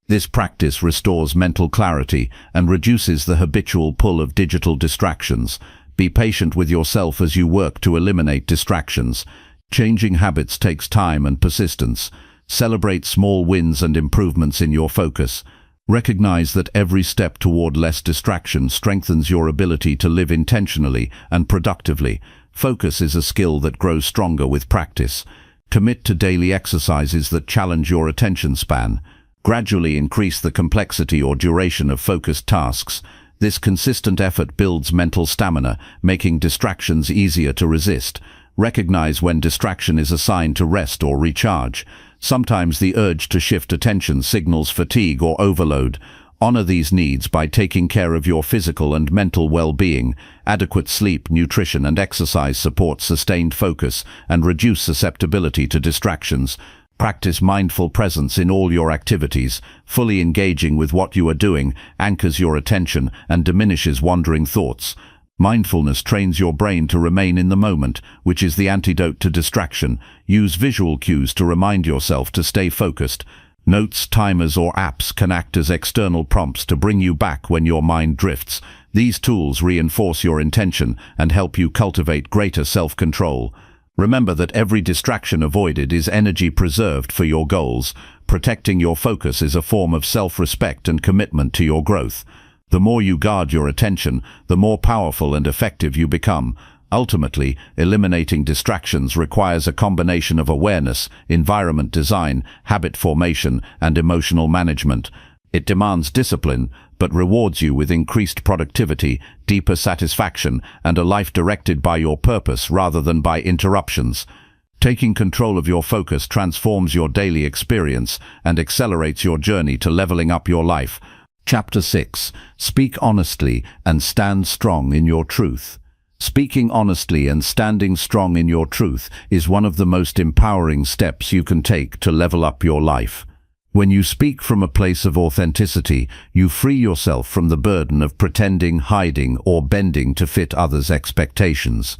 This practice restores mental clarity and reduces the habitual pull of digital distractions. Be patient with yourself as you work to eliminate distractions. Changing habits takes time and persistence. Celebrate small wins and improvements in your focus. Recognize that every step toward less distraction strengthens your ability to live intentionally and productively. Focus is a skill that grows stronger with practice. Commit to daily exercises that challenge your attention span. Gradually increase the complexity or duration of focused tasks. This consistent effort builds mental stamina, making distractions easier to resist. Recognize when distraction is a sign to rest or recharge. Sometimes the urge to shift attention signals fatigue or overload. Honor these needs by taking care of your physical and mental well-being. Adequate sleep, nutrition, and exercise support sustained focus and reduce susceptibility to distractions. Practice mindful presence in all your activities. Fully engaging with what you are doing anchors your attention and diminishes wandering thoughts. Mindfulness trains your brain to remain in the moment, which is the antidote to distraction. Use visual cues to remind yourself to stay focused. Notes, timers, or apps can act as external prompts to bring you back when your mind drifts. These tools reinforce your intention and help you cultivate greater self-control. Remember that every distraction avoided is energy preserved for your goals. Protecting your focus is a form of self-respect and commitment to your growth. The more you guard your attention, the more powerful and effective you become. Ultimately, eliminating distractions requires a combination of awareness, environment design, habit formation, and emotional management. It demands discipline, but rewards you with increased productivity, deeper satisfaction, and a life directed by your purpose rather than by interruptions. Taking control of your focus transforms your daily experience and accelerates your journey to leveling up your life. Chapter 6. Speak honestly and stand strong in your truth. Speaking honestly and standing strong in your truth is one of the most empowering steps you can take to level up your life. When you speak from a place of authenticity, you free yourself from the burden of pretending, hiding, or bending to fit others' expectations.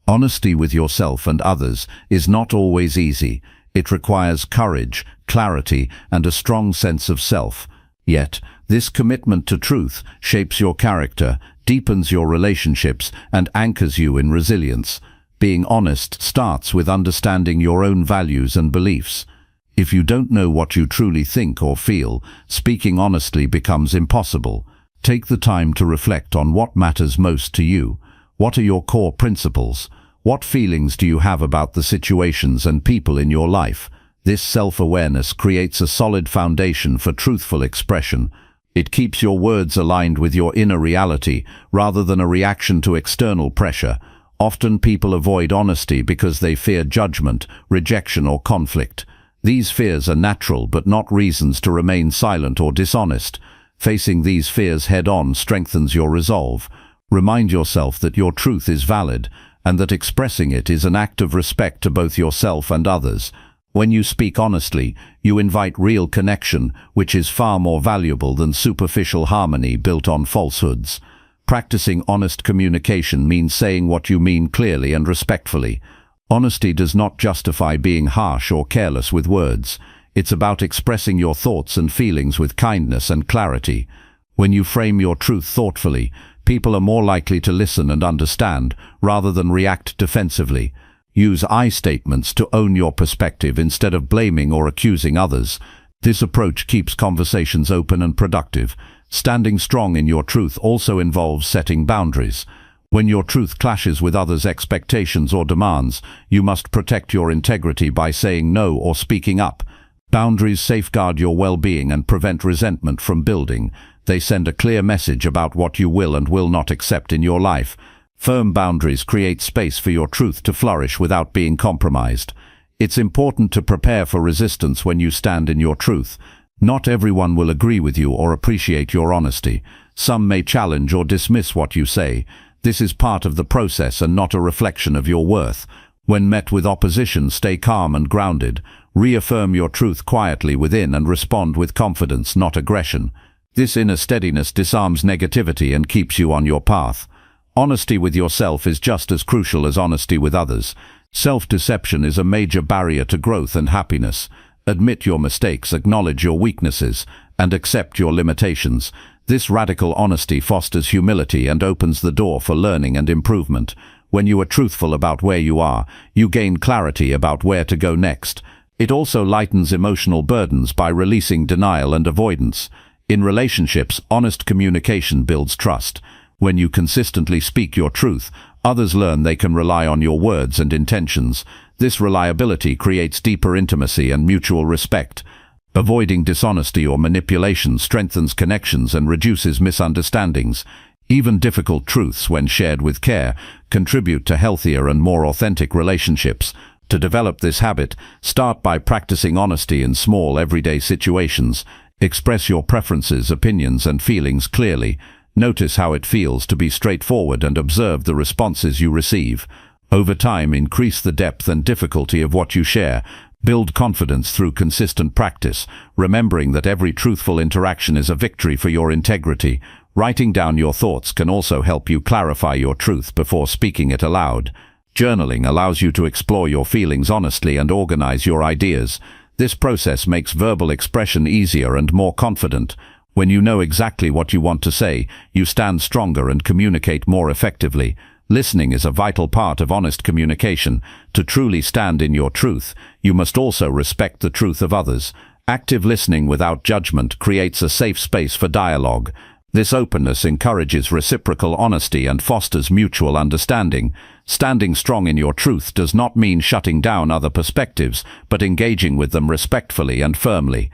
Honesty with yourself and others is not always easy. It requires courage, clarity, and a strong sense of self. Yet, this commitment to truth shapes your character, deepens your relationships, and anchors you in resilience. Being honest starts with understanding your own values and beliefs. If you don't know what you truly think or feel, speaking honestly becomes impossible. Take the time to reflect on what matters most to you. What are your core principles? What feelings do you have about the situations and people in your life? This self-awareness creates a solid foundation for truthful expression. It keeps your words aligned with your inner reality rather than a reaction to external pressure. Often people avoid honesty because they fear judgment, rejection, or conflict. These fears are natural but not reasons to remain silent or dishonest. Facing these fears head-on strengthens your resolve. Remind yourself that your truth is valid and that expressing it is an act of respect to both yourself and others. When you speak honestly, you invite real connection, which is far more valuable than superficial harmony built on falsehoods. Practicing honest communication means saying what you mean clearly and respectfully. Honesty does not justify being harsh or careless with words. It's about expressing your thoughts and feelings with kindness and clarity. When you frame your truth thoughtfully, people are more likely to listen and understand, rather than react defensively. Use I statements to own your perspective instead of blaming or accusing others. This approach keeps conversations open and productive. Standing strong in your truth also involves setting boundaries. When your truth clashes with others' expectations or demands, you must protect your integrity by saying no or speaking up. Boundaries safeguard your well-being and prevent resentment from building. They send a clear message about what you will and will not accept in your life. Firm boundaries create space for your truth to flourish without being compromised. It's important to prepare for resistance when you stand in your truth. Not everyone will agree with you or appreciate your honesty. Some may challenge or dismiss what you say. This is part of the process and not a reflection of your worth. When met with opposition, stay calm and grounded. Reaffirm your truth quietly within and respond with confidence, not aggression. This inner steadiness disarms negativity and keeps you on your path. Honesty with yourself is just as crucial as honesty with others. Self-deception is a major barrier to growth and happiness. Admit your mistakes, acknowledge your weaknesses, and accept your limitations. This radical honesty fosters humility and opens the door for learning and improvement. When you are truthful about where you are, you gain clarity about where to go next. It also lightens emotional burdens by releasing denial and avoidance. In relationships, honest communication builds trust. When you consistently speak your truth, others learn they can rely on your words and intentions. This reliability creates deeper intimacy and mutual respect. Avoiding dishonesty or manipulation strengthens connections and reduces misunderstandings. Even difficult truths, when shared with care, contribute to healthier and more authentic relationships. To develop this habit, start by practicing honesty in small, everyday situations. Express your preferences, opinions, and feelings clearly. Notice how it feels to be straightforward and observe the responses you receive. Over time, increase the depth and difficulty of what you share. Build confidence through consistent practice, remembering that every truthful interaction is a victory for your integrity. Writing down your thoughts can also help you clarify your truth before speaking it aloud. Journaling allows you to explore your feelings honestly and organize your ideas. This process makes verbal expression easier and more confident. When you know exactly what you want to say, you stand stronger and communicate more effectively. Listening is a vital part of honest communication. To truly stand in your truth, you must also respect the truth of others. Active listening without judgment creates a safe space for dialogue. This openness encourages reciprocal honesty and fosters mutual understanding. Standing strong in your truth does not mean shutting down other perspectives, but engaging with them respectfully and firmly.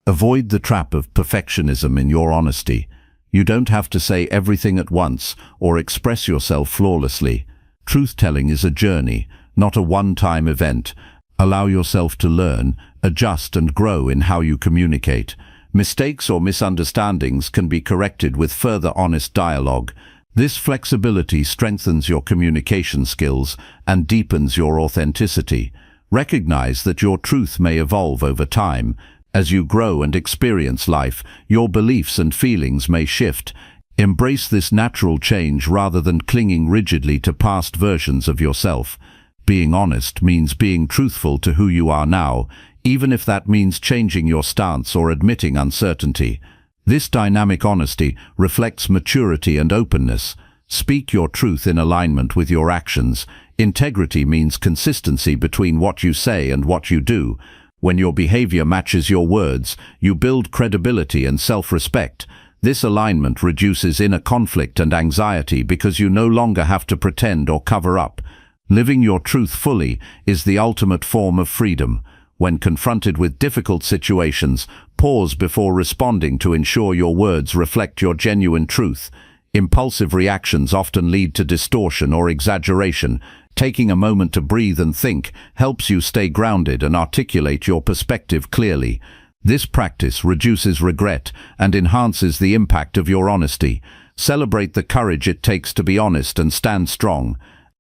Avoid the trap of perfectionism in your honesty. You don't have to say everything at once or express yourself flawlessly. Truth-telling is a journey, not a one-time event. Allow yourself to learn, adjust and grow in how you communicate. Mistakes or misunderstandings can be corrected with further honest dialogue. This flexibility strengthens your communication skills and deepens your authenticity. Recognize that your truth may evolve over time. As you grow and experience life, your beliefs and feelings may shift. Embrace this natural change rather than clinging rigidly to past versions of yourself. Being honest means being truthful to who you are now, even if that means changing your stance or admitting uncertainty. This dynamic honesty reflects maturity and openness. Speak your truth in alignment with your actions. Integrity means consistency between what you say and what you do. When your behavior matches your words, you build credibility and self-respect. This alignment reduces inner conflict and anxiety because you no longer have to pretend or cover up. Living your truth fully is the ultimate form of freedom. When confronted with difficult situations, pause before responding to ensure your words reflect your genuine truth. Impulsive reactions often lead to distortion or exaggeration. Taking a moment to breathe and think helps you stay grounded and articulate your perspective clearly. This practice reduces regret and enhances the impact of your honesty. Celebrate the courage it takes to be honest and stand strong.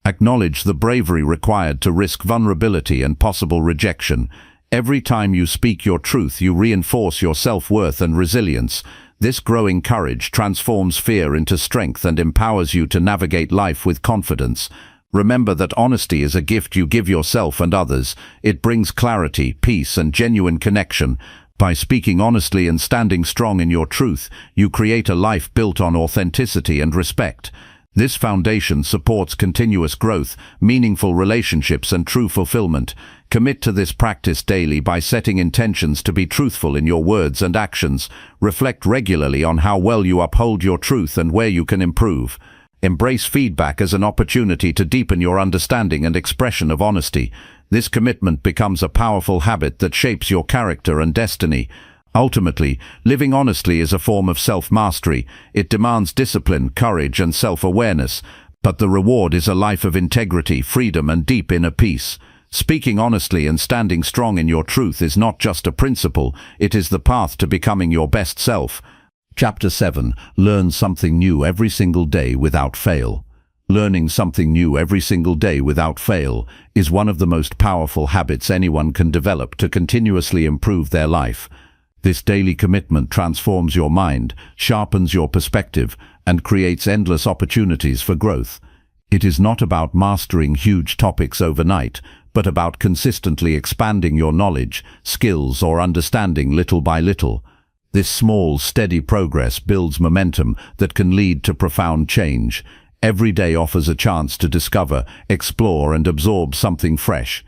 Acknowledge the bravery required to risk vulnerability and possible rejection. Every time you speak your truth, you reinforce your self-worth and resilience. This growing courage transforms fear into strength and empowers you to navigate life with confidence. Remember that honesty is a gift you give yourself and others. It brings clarity, peace, and genuine connection. By speaking honestly and standing strong in your truth, you create a life built on authenticity and respect. This foundation supports continuous growth, meaningful relationships, and true fulfillment. Commit to this practice daily by setting intentions to be truthful in your words and actions. Reflect regularly on how well you uphold your truth and where you can improve. Embrace feedback as an opportunity to deepen your understanding and expression of honesty. This commitment becomes a powerful habit that shapes your character and destiny. Ultimately, living honestly is a form of self-mastery. It demands discipline, courage, and self-awareness, but the reward is a life of integrity, freedom, and deep inner peace. Speaking honestly and standing strong in your truth is not just a principle, it is the path to becoming your best self. Chapter 7. Learn something new every single day without fail. Learning something new every single day without fail is one of the most powerful habits anyone can develop to continuously improve their life. This daily commitment transforms your mind, sharpens your perspective, and creates endless opportunities for growth. It is not about mastering huge topics overnight, but about consistently expanding your knowledge, skills, or understanding little by little. This small, steady progress builds momentum that can lead to profound change. Every day offers a chance to discover, explore, and absorb something fresh.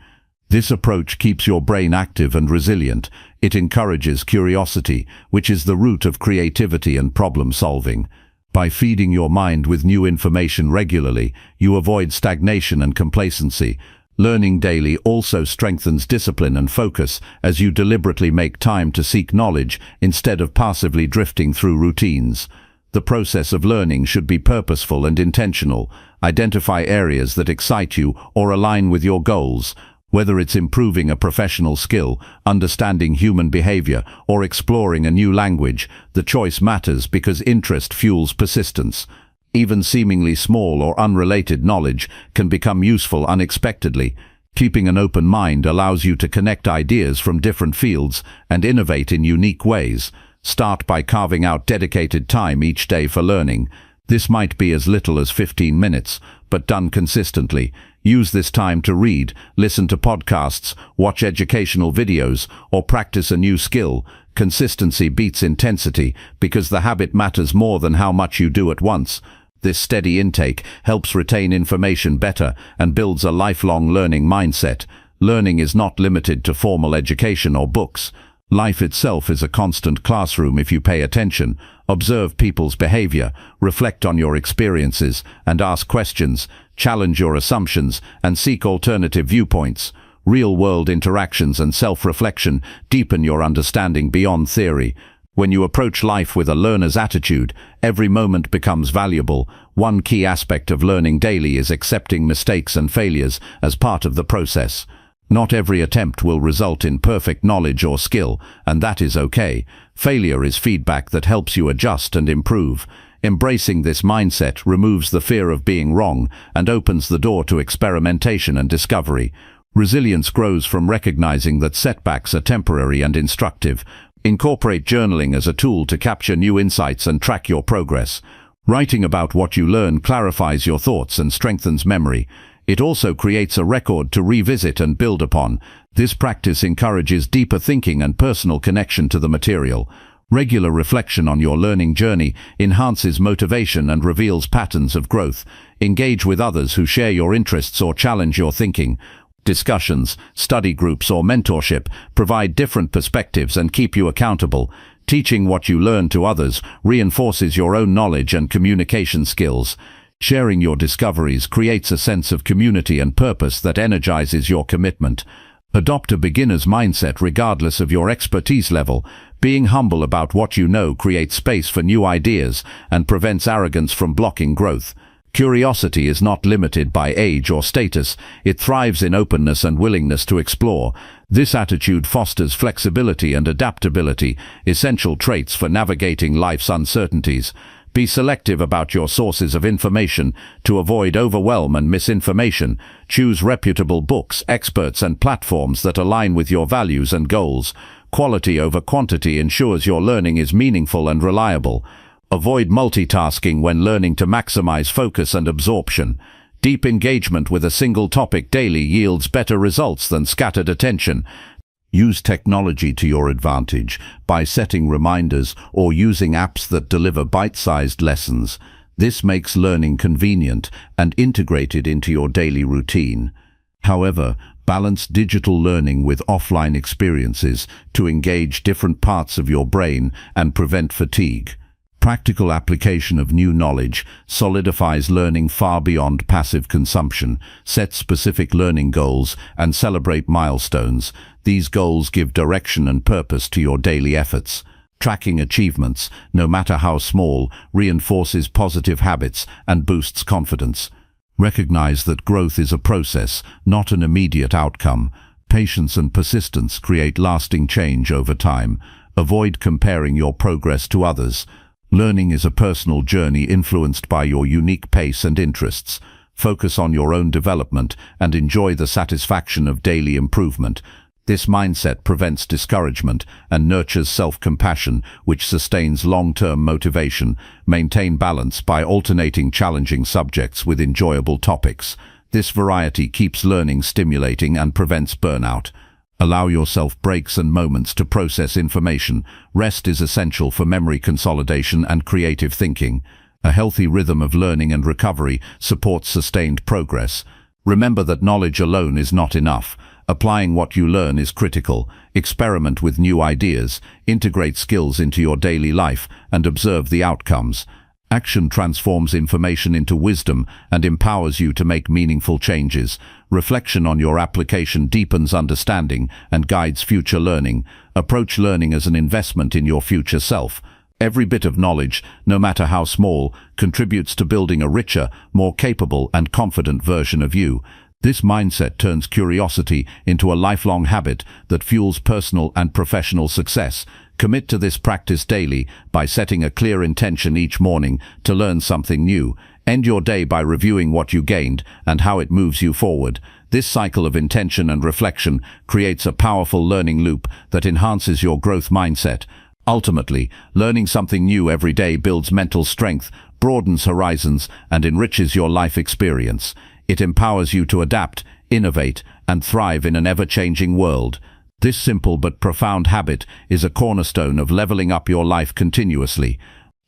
This approach keeps your brain active and resilient. It encourages curiosity, which is the root of creativity and problem-solving. By feeding your mind with new information regularly, you avoid stagnation and complacency. Learning daily also strengthens discipline and focus as you deliberately make time to seek knowledge instead of passively drifting through routines. The process of learning should be purposeful and intentional. Identify areas that excite you or align with your goals. Whether it's improving a professional skill, understanding human behavior, or exploring a new language, the choice matters because interest fuels persistence. Even seemingly small or unrelated knowledge can become useful unexpectedly. Keeping an open mind allows you to connect ideas from different fields and innovate in unique ways. Start by carving out dedicated time each day for learning. This might be as little as 15 minutes, but done consistently, Use this time to read, listen to podcasts, watch educational videos, or practice a new skill. Consistency beats intensity because the habit matters more than how much you do at once. This steady intake helps retain information better and builds a lifelong learning mindset. Learning is not limited to formal education or books. Life itself is a constant classroom if you pay attention, observe people's behavior, reflect on your experiences, and ask questions, challenge your assumptions, and seek alternative viewpoints. Real-world interactions and self-reflection deepen your understanding beyond theory. When you approach life with a learner's attitude, every moment becomes valuable. One key aspect of learning daily is accepting mistakes and failures as part of the process. Not every attempt will result in perfect knowledge or skill, and that is okay. Failure is feedback that helps you adjust and improve. Embracing this mindset removes the fear of being wrong and opens the door to experimentation and discovery. Resilience grows from recognizing that setbacks are temporary and instructive. Incorporate journaling as a tool to capture new insights and track your progress. Writing about what you learn clarifies your thoughts and strengthens memory. It also creates a record to revisit and build upon. This practice encourages deeper thinking and personal connection to the material. Regular reflection on your learning journey enhances motivation and reveals patterns of growth. Engage with others who share your interests or challenge your thinking. Discussions, study groups, or mentorship provide different perspectives and keep you accountable. Teaching what you learn to others reinforces your own knowledge and communication skills. Sharing your discoveries creates a sense of community and purpose that energizes your commitment. Adopt a beginner's mindset regardless of your expertise level. Being humble about what you know creates space for new ideas and prevents arrogance from blocking growth. Curiosity is not limited by age or status. It thrives in openness and willingness to explore. This attitude fosters flexibility and adaptability, essential traits for navigating life's uncertainties. Be selective about your sources of information to avoid overwhelm and misinformation. Choose reputable books, experts, and platforms that align with your values and goals. Quality over quantity ensures your learning is meaningful and reliable. Avoid multitasking when learning to maximize focus and absorption. Deep engagement with a single topic daily yields better results than scattered attention. Use technology to your advantage by setting reminders or using apps that deliver bite-sized lessons. This makes learning convenient and integrated into your daily routine. However, balance digital learning with offline experiences to engage different parts of your brain and prevent fatigue. Practical application of new knowledge solidifies learning far beyond passive consumption. Set specific learning goals and celebrate milestones. These goals give direction and purpose to your daily efforts. Tracking achievements, no matter how small, reinforces positive habits and boosts confidence. Recognize that growth is a process, not an immediate outcome. Patience and persistence create lasting change over time. Avoid comparing your progress to others. Learning is a personal journey influenced by your unique pace and interests. Focus on your own development and enjoy the satisfaction of daily improvement. This mindset prevents discouragement and nurtures self-compassion, which sustains long-term motivation. Maintain balance by alternating challenging subjects with enjoyable topics. This variety keeps learning stimulating and prevents burnout. Allow yourself breaks and moments to process information. Rest is essential for memory consolidation and creative thinking. A healthy rhythm of learning and recovery supports sustained progress. Remember that knowledge alone is not enough. Applying what you learn is critical. Experiment with new ideas, integrate skills into your daily life, and observe the outcomes. Action transforms information into wisdom and empowers you to make meaningful changes. Reflection on your application deepens understanding and guides future learning. Approach learning as an investment in your future self. Every bit of knowledge, no matter how small, contributes to building a richer, more capable and confident version of you. This mindset turns curiosity into a lifelong habit that fuels personal and professional success. Commit to this practice daily by setting a clear intention each morning to learn something new. End your day by reviewing what you gained and how it moves you forward. This cycle of intention and reflection creates a powerful learning loop that enhances your growth mindset. Ultimately, learning something new every day builds mental strength, broadens horizons, and enriches your life experience. It empowers you to adapt, innovate, and thrive in an ever-changing world. This simple but profound habit is a cornerstone of leveling up your life continuously.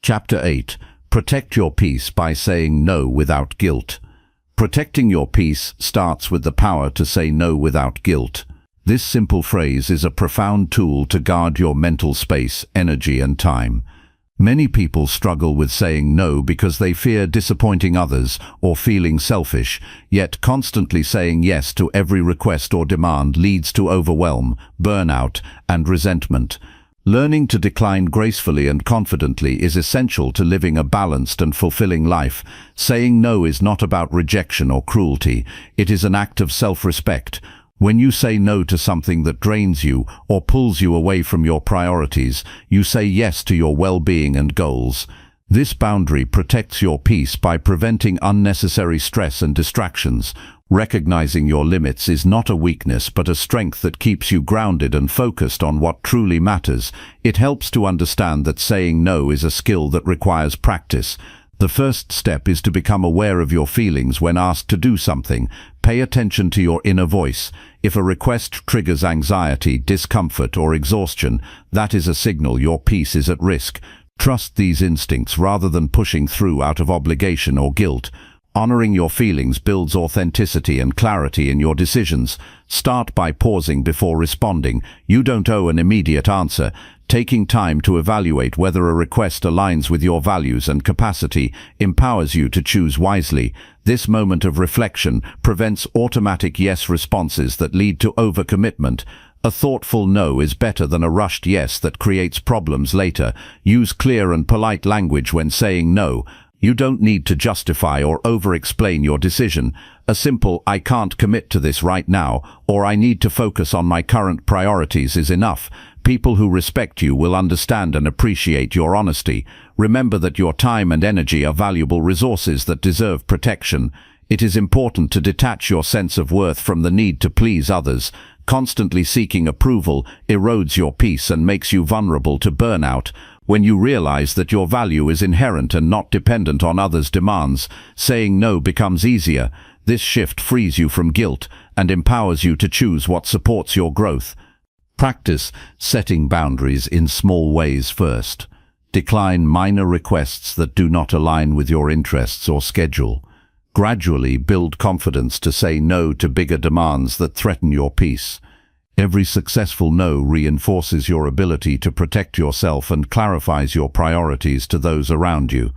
Chapter 8. Protect your peace by saying no without guilt. Protecting your peace starts with the power to say no without guilt. This simple phrase is a profound tool to guard your mental space, energy, and time. Many people struggle with saying no because they fear disappointing others or feeling selfish, yet constantly saying yes to every request or demand leads to overwhelm, burnout, and resentment. Learning to decline gracefully and confidently is essential to living a balanced and fulfilling life. Saying no is not about rejection or cruelty. It is an act of self-respect. When you say no to something that drains you or pulls you away from your priorities, you say yes to your well-being and goals. This boundary protects your peace by preventing unnecessary stress and distractions. Recognizing your limits is not a weakness but a strength that keeps you grounded and focused on what truly matters. It helps to understand that saying no is a skill that requires practice. The first step is to become aware of your feelings when asked to do something. Pay attention to your inner voice. If a request triggers anxiety, discomfort, or exhaustion, that is a signal your peace is at risk. Trust these instincts rather than pushing through out of obligation or guilt. Honoring your feelings builds authenticity and clarity in your decisions. Start by pausing before responding. You don't owe an immediate answer. Taking time to evaluate whether a request aligns with your values and capacity empowers you to choose wisely. This moment of reflection prevents automatic yes responses that lead to overcommitment. A thoughtful no is better than a rushed yes that creates problems later. Use clear and polite language when saying no. You don't need to justify or over-explain your decision. A simple "I can't commit to this right now" or "I need to focus on my current priorities" is enough. People who respect you will understand and appreciate your honesty. Remember that your time and energy are valuable resources that deserve protection. It is important to detach your sense of worth from the need to please others. Constantly seeking approval erodes your peace and makes you vulnerable to burnout. When you realize that your value is inherent and not dependent on others' demands, saying no becomes easier. This shift frees you from guilt and empowers you to choose what supports your growth. Practice setting boundaries in small ways first. Decline minor requests that do not align with your interests or schedule. Gradually build confidence to say no to bigger demands that threaten your peace. Every successful no reinforces your ability to protect yourself and clarifies your priorities to those around you.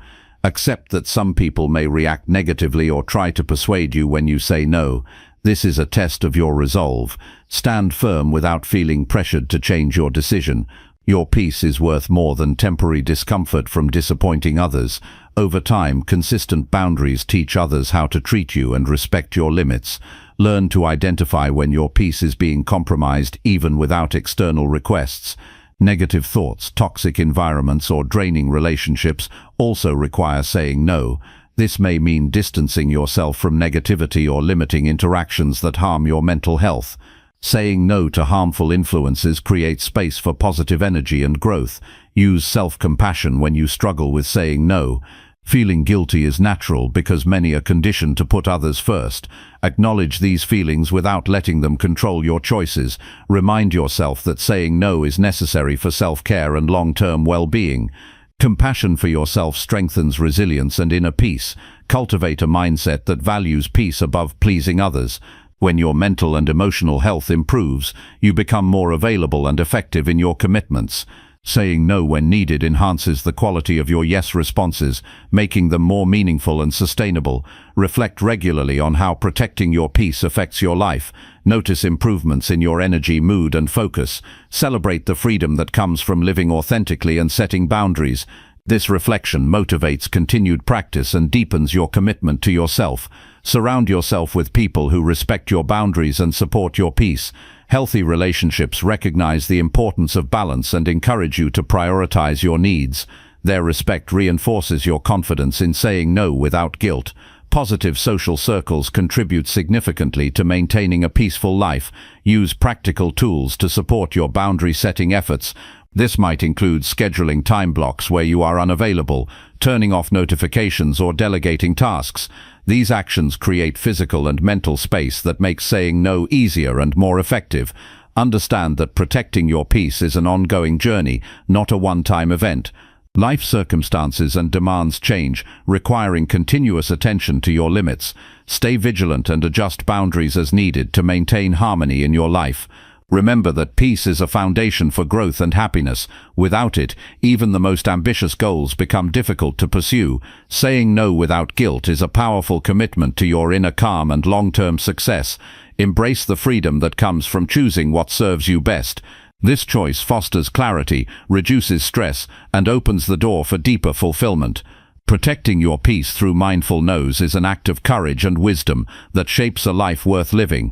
Accept that some people may react negatively or try to persuade you when you say no. This is a test of your resolve. Stand firm without feeling pressured to change your decision. Your peace is worth more than temporary discomfort from disappointing others. Over time, consistent boundaries teach others how to treat you and respect your limits. Learn to identify when your peace is being compromised even without external requests. Negative thoughts, toxic environments, or draining relationships also require saying no. This may mean distancing yourself from negativity or limiting interactions that harm your mental health. Saying no to harmful influences creates space for positive energy and growth. Use self-compassion when you struggle with saying no. Feeling guilty is natural because many are conditioned to put others first. Acknowledge these feelings without letting them control your choices. Remind yourself that saying no is necessary for self-care and long-term well-being. Compassion for yourself strengthens resilience and inner peace. Cultivate a mindset that values peace above pleasing others. When your mental and emotional health improves, you become more available and effective in your commitments. Saying no when needed enhances the quality of your yes responses, making them more meaningful and sustainable. Reflect regularly on how protecting your peace affects your life. Notice improvements in your energy, mood, and focus. Celebrate the freedom that comes from living authentically and setting boundaries. This reflection motivates continued practice and deepens your commitment to yourself. Surround yourself with people who respect your boundaries and support your peace. Healthy relationships recognize the importance of balance and encourage you to prioritize your needs. Their respect reinforces your confidence in saying no without guilt. Positive social circles contribute significantly to maintaining a peaceful life. Use practical tools to support your boundary-setting efforts. This might include scheduling time blocks where you are unavailable, turning off notifications, or delegating tasks. These actions create physical and mental space that makes saying no easier and more effective. Understand that protecting your peace is an ongoing journey, not a one-time event. Life circumstances and demands change, requiring continuous attention to your limits. Stay vigilant and adjust boundaries as needed to maintain harmony in your life. Remember that peace is a foundation for growth and happiness. Without it, even the most ambitious goals become difficult to pursue. Saying no without guilt is a powerful commitment to your inner calm and long-term success. Embrace the freedom that comes from choosing what serves you best. This choice fosters clarity, reduces stress, and opens the door for deeper fulfillment. Protecting your peace through mindful no's is an act of courage and wisdom that shapes a life worth living.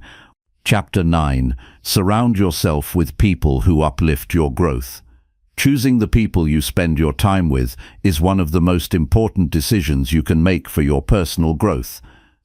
Chapter 9. Surround yourself with people who uplift your growth. Choosing the people you spend your time with is one of the most important decisions you can make for your personal growth.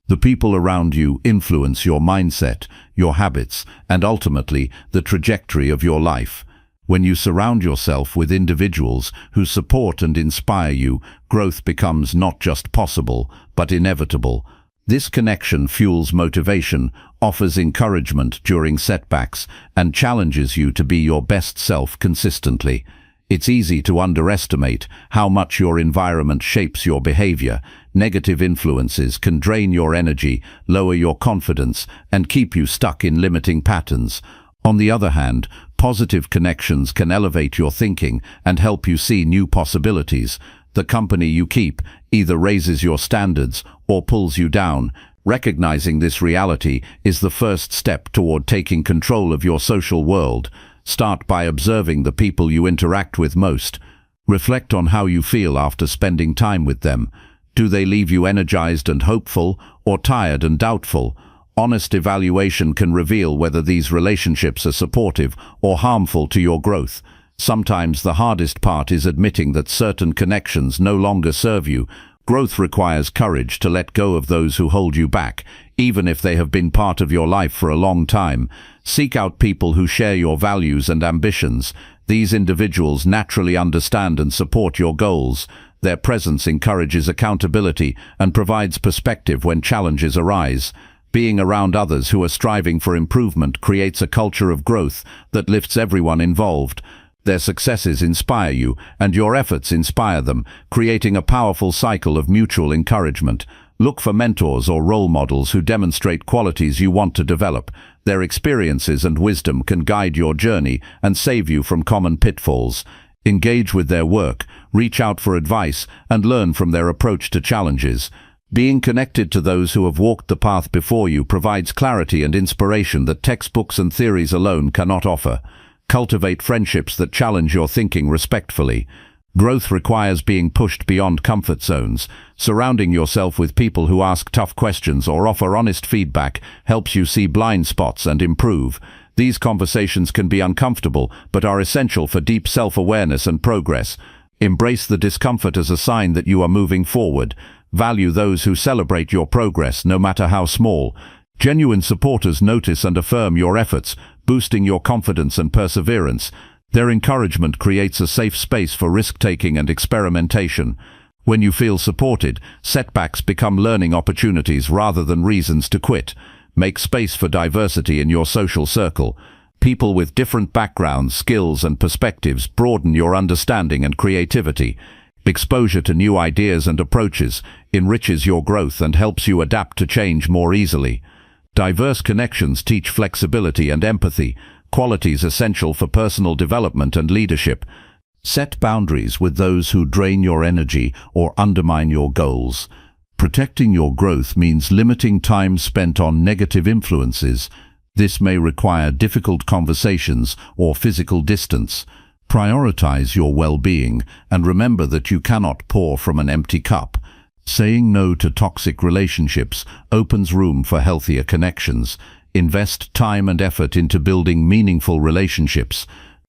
The people around you influence your mindset, your habits, and ultimately the trajectory of your life. When you surround yourself with individuals who support and inspire you, growth becomes not just possible, but inevitable. This connection fuels motivation, offers encouragement during setbacks, and challenges you to be your best self consistently. It's easy to underestimate how much your environment shapes your behavior. Negative influences can drain your energy, lower your confidence, and keep you stuck in limiting patterns. On the other hand, positive connections can elevate your thinking and help you see new possibilities. The company you keep either raises your standards or pulls you down. Recognizing this reality is the first step toward taking control of your social world. Start by observing the people you interact with most. Reflect on how you feel after spending time with them. Do they leave you energized and hopeful, or tired and doubtful? Honest evaluation can reveal whether these relationships are supportive or harmful to your growth. Sometimes the hardest part is admitting that certain connections no longer serve you. Growth requires courage to let go of those who hold you back, even if they have been part of your life for a long time. Seek out people who share your values and ambitions. These individuals naturally understand and support your goals. Their presence encourages accountability and provides perspective when challenges arise. Being around others who are striving for improvement creates a culture of growth that lifts everyone involved. Their successes inspire you, and your efforts inspire them, creating a powerful cycle of mutual encouragement. Look for mentors or role models who demonstrate qualities you want to develop. Their experiences and wisdom can guide your journey and save you from common pitfalls. Engage with their work, reach out for advice, and learn from their approach to challenges. Being connected to those who have walked the path before you provides clarity and inspiration that textbooks and theories alone cannot offer. Cultivate friendships that challenge your thinking respectfully. Growth requires being pushed beyond comfort zones. Surrounding yourself with people who ask tough questions or offer honest feedback helps you see blind spots and improve. These conversations can be uncomfortable, but are essential for deep self-awareness and progress. Embrace the discomfort as a sign that you are moving forward. Value those who celebrate your progress, no matter how small. Genuine supporters notice and affirm your efforts, boosting your confidence and perseverance. Their encouragement creates a safe space for risk-taking and experimentation. When you feel supported, setbacks become learning opportunities rather than reasons to quit. Make space for diversity in your social circle. People with different backgrounds, skills, and perspectives broaden your understanding and creativity. Exposure to new ideas and approaches enriches your growth and helps you adapt to change more easily. Diverse connections teach flexibility and empathy, qualities essential for personal development and leadership. Set boundaries with those who drain your energy or undermine your goals. Protecting your growth means limiting time spent on negative influences. This may require difficult conversations or physical distance. Prioritize your well-being and remember that you cannot pour from an empty cup. Saying no to toxic relationships opens room for healthier connections. Invest time and effort into building meaningful relationships.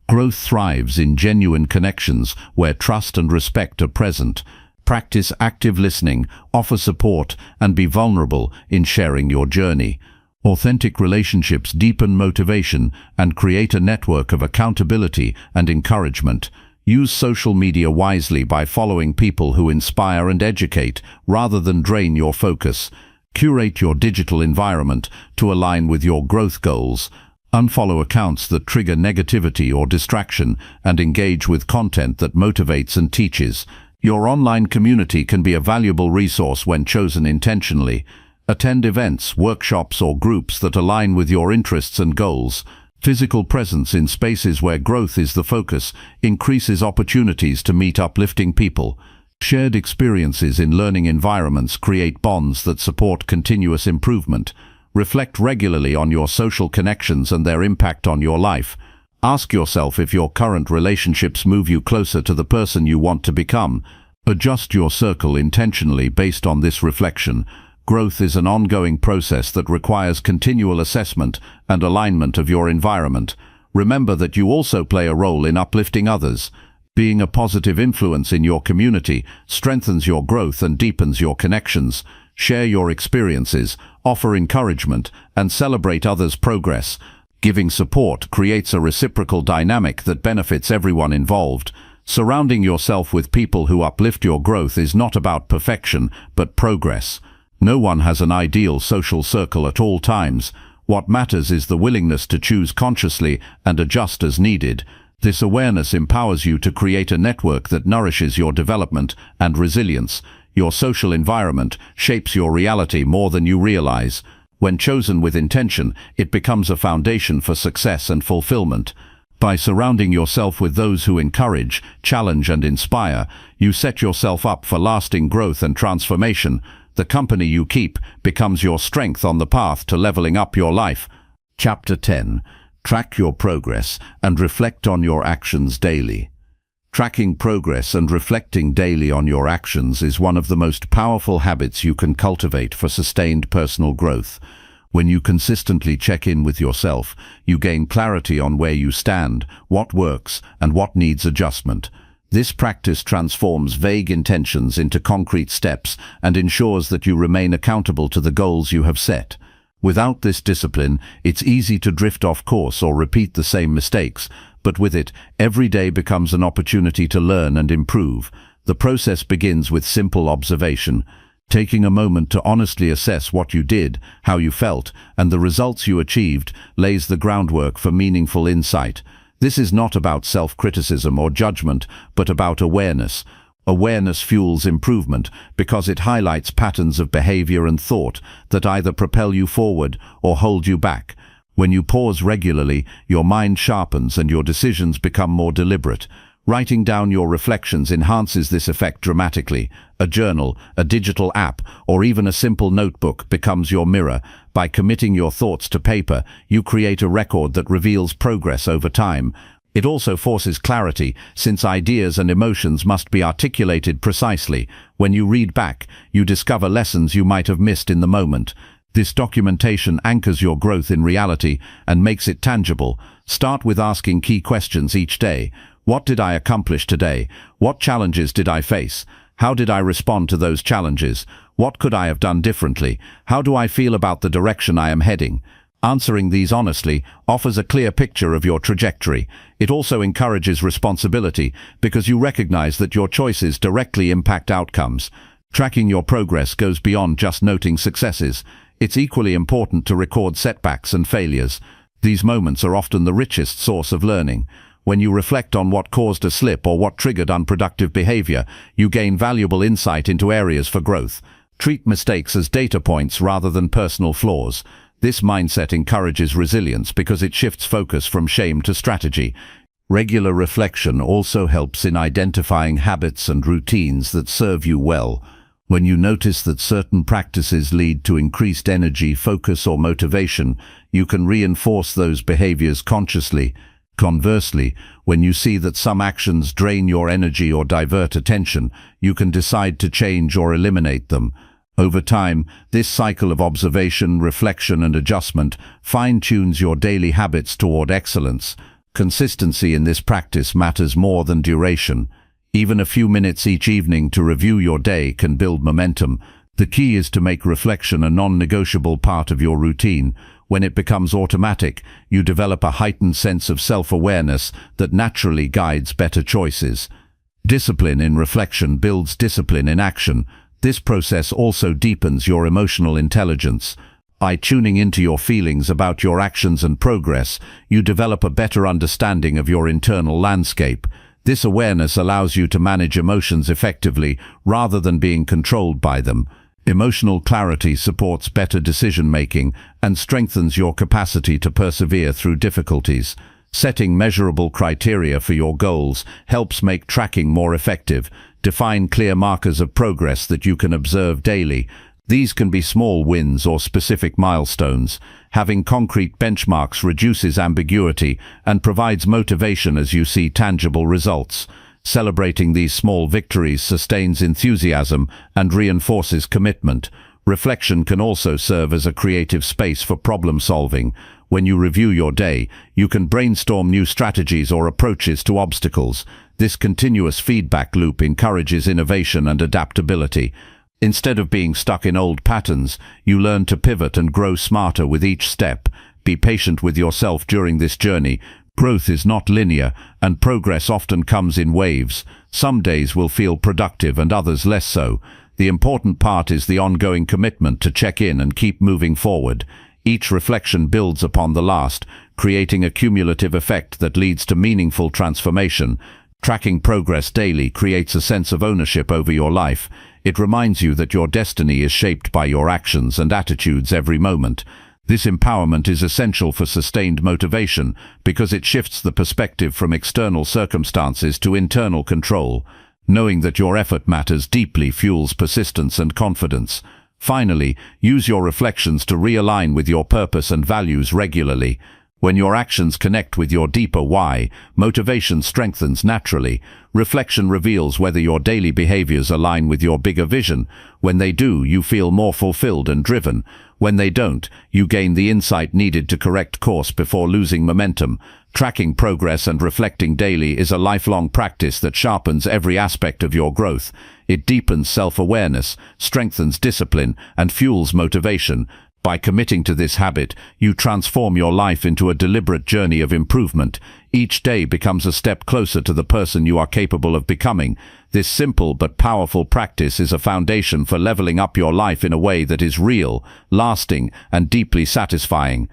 Growth thrives in genuine connections where trust and respect are present. Practice active listening, offer support, and be vulnerable in sharing your journey. Authentic relationships deepen motivation and create a network of accountability and encouragement. Use social media wisely by following people who inspire and educate, rather than drain your focus. Curate your digital environment to align with your growth goals. Unfollow accounts that trigger negativity or distraction, and engage with content that motivates and teaches. Your online community can be a valuable resource when chosen intentionally. Attend events, workshops, or groups that align with your interests and goals. Physical presence in spaces where growth is the focus increases opportunities to meet uplifting people. Shared experiences in learning environments create bonds that support continuous improvement. Reflect regularly on your social connections and their impact on your life. Ask yourself if your current relationships move you closer to the person you want to become. Adjust your circle intentionally based on this reflection. Growth is an ongoing process that requires continual assessment and alignment of your environment. Remember that you also play a role in uplifting others. Being a positive influence in your community strengthens your growth and deepens your connections. Share your experiences, offer encouragement, and celebrate others' progress. Giving support creates a reciprocal dynamic that benefits everyone involved. Surrounding yourself with people who uplift your growth is not about perfection, but progress. No one has an ideal social circle at all times. What matters is the willingness to choose consciously and adjust as needed. This awareness empowers you to create a network that nourishes your development and resilience. Your social environment shapes your reality more than you realize. When chosen with intention, it becomes a foundation for success and fulfillment. By surrounding yourself with those who encourage, challenge, and inspire, you set yourself up for lasting growth and transformation. The company you keep becomes your strength on the path to leveling up your life. Chapter 10. Track your progress and reflect on your actions daily. Tracking progress and reflecting daily on your actions is one of the most powerful habits you can cultivate for sustained personal growth. When you consistently check in with yourself, you gain clarity on where you stand, what works, and what needs adjustment. This practice transforms vague intentions into concrete steps and ensures that you remain accountable to the goals you have set. Without this discipline, it's easy to drift off course or repeat the same mistakes, but with it, every day becomes an opportunity to learn and improve. The process begins with simple observation. Taking a moment to honestly assess what you did, how you felt, and the results you achieved lays the groundwork for meaningful insight. This is not about self-criticism or judgment, but about awareness. Awareness fuels improvement because it highlights patterns of behavior and thought that either propel you forward or hold you back. When you pause regularly, your mind sharpens and your decisions become more deliberate. Writing down your reflections enhances this effect dramatically. A journal, a digital app, or even a simple notebook becomes your mirror. By committing your thoughts to paper, you create a record that reveals progress over time. It also forces clarity, since ideas and emotions must be articulated precisely. When you read back, you discover lessons you might have missed in the moment. This documentation anchors your growth in reality and makes it tangible. Start with asking key questions each day. What did I accomplish today? What challenges did I face? How did I respond to those challenges? What could I have done differently? How do I feel about the direction I am heading? Answering these honestly offers a clear picture of your trajectory. It also encourages responsibility because you recognize that your choices directly impact outcomes. Tracking your progress goes beyond just noting successes. It's equally important to record setbacks and failures. These moments are often the richest source of learning. When you reflect on what caused a slip or what triggered unproductive behavior, you gain valuable insight into areas for growth. Treat mistakes as data points rather than personal flaws. This mindset encourages resilience because it shifts focus from shame to strategy. Regular reflection also helps in identifying habits and routines that serve you well. When you notice that certain practices lead to increased energy, focus, or motivation, you can reinforce those behaviors consciously. Conversely, when you see that some actions drain your energy or divert attention, you can decide to change or eliminate them. Over time, this cycle of observation, reflection, and adjustment fine-tunes your daily habits toward excellence. Consistency in this practice matters more than duration. Even a few minutes each evening to review your day can build momentum. The key is to make reflection a non-negotiable part of your routine. When it becomes automatic, you develop a heightened sense of self-awareness that naturally guides better choices. Discipline in reflection builds discipline in action. This process also deepens your emotional intelligence. By tuning into your feelings about your actions and progress, you develop a better understanding of your internal landscape. This awareness allows you to manage emotions effectively rather than being controlled by them. Emotional clarity supports better decision-making and strengthens your capacity to persevere through difficulties. Setting measurable criteria for your goals helps make tracking more effective. Define clear markers of progress that you can observe daily. These can be small wins or specific milestones. Having concrete benchmarks reduces ambiguity and provides motivation as you see tangible results. Celebrating these small victories sustains enthusiasm and reinforces commitment. Reflection can also serve as a creative space for problem solving. When you review your day, you can brainstorm new strategies or approaches to obstacles. This continuous feedback loop encourages innovation and adaptability. Instead of being stuck in old patterns, you learn to pivot and grow smarter with each step. Be patient with yourself during this journey. Growth is not linear, and progress often comes in waves. Some days will feel productive and others less so. The important part is the ongoing commitment to check in and keep moving forward. Each reflection builds upon the last, creating a cumulative effect that leads to meaningful transformation. Tracking progress daily creates a sense of ownership over your life. It reminds you that your destiny is shaped by your actions and attitudes every moment. This empowerment is essential for sustained motivation because it shifts the perspective from external circumstances to internal control. Knowing that your effort matters deeply fuels persistence and confidence. Finally, use your reflections to realign with your purpose and values regularly. When your actions connect with your deeper why, motivation strengthens naturally. Reflection reveals whether your daily behaviors align with your bigger vision. When they do, you feel more fulfilled and driven. When they don't, you gain the insight needed to correct course before losing momentum. Tracking progress and reflecting daily is a lifelong practice that sharpens every aspect of your growth. It deepens self-awareness, strengthens discipline, and fuels motivation. By committing to this habit, you transform your life into a deliberate journey of improvement. Each day becomes a step closer to the person you are capable of becoming. This simple but powerful practice is a foundation for leveling up your life in a way that is real, lasting, and deeply satisfying.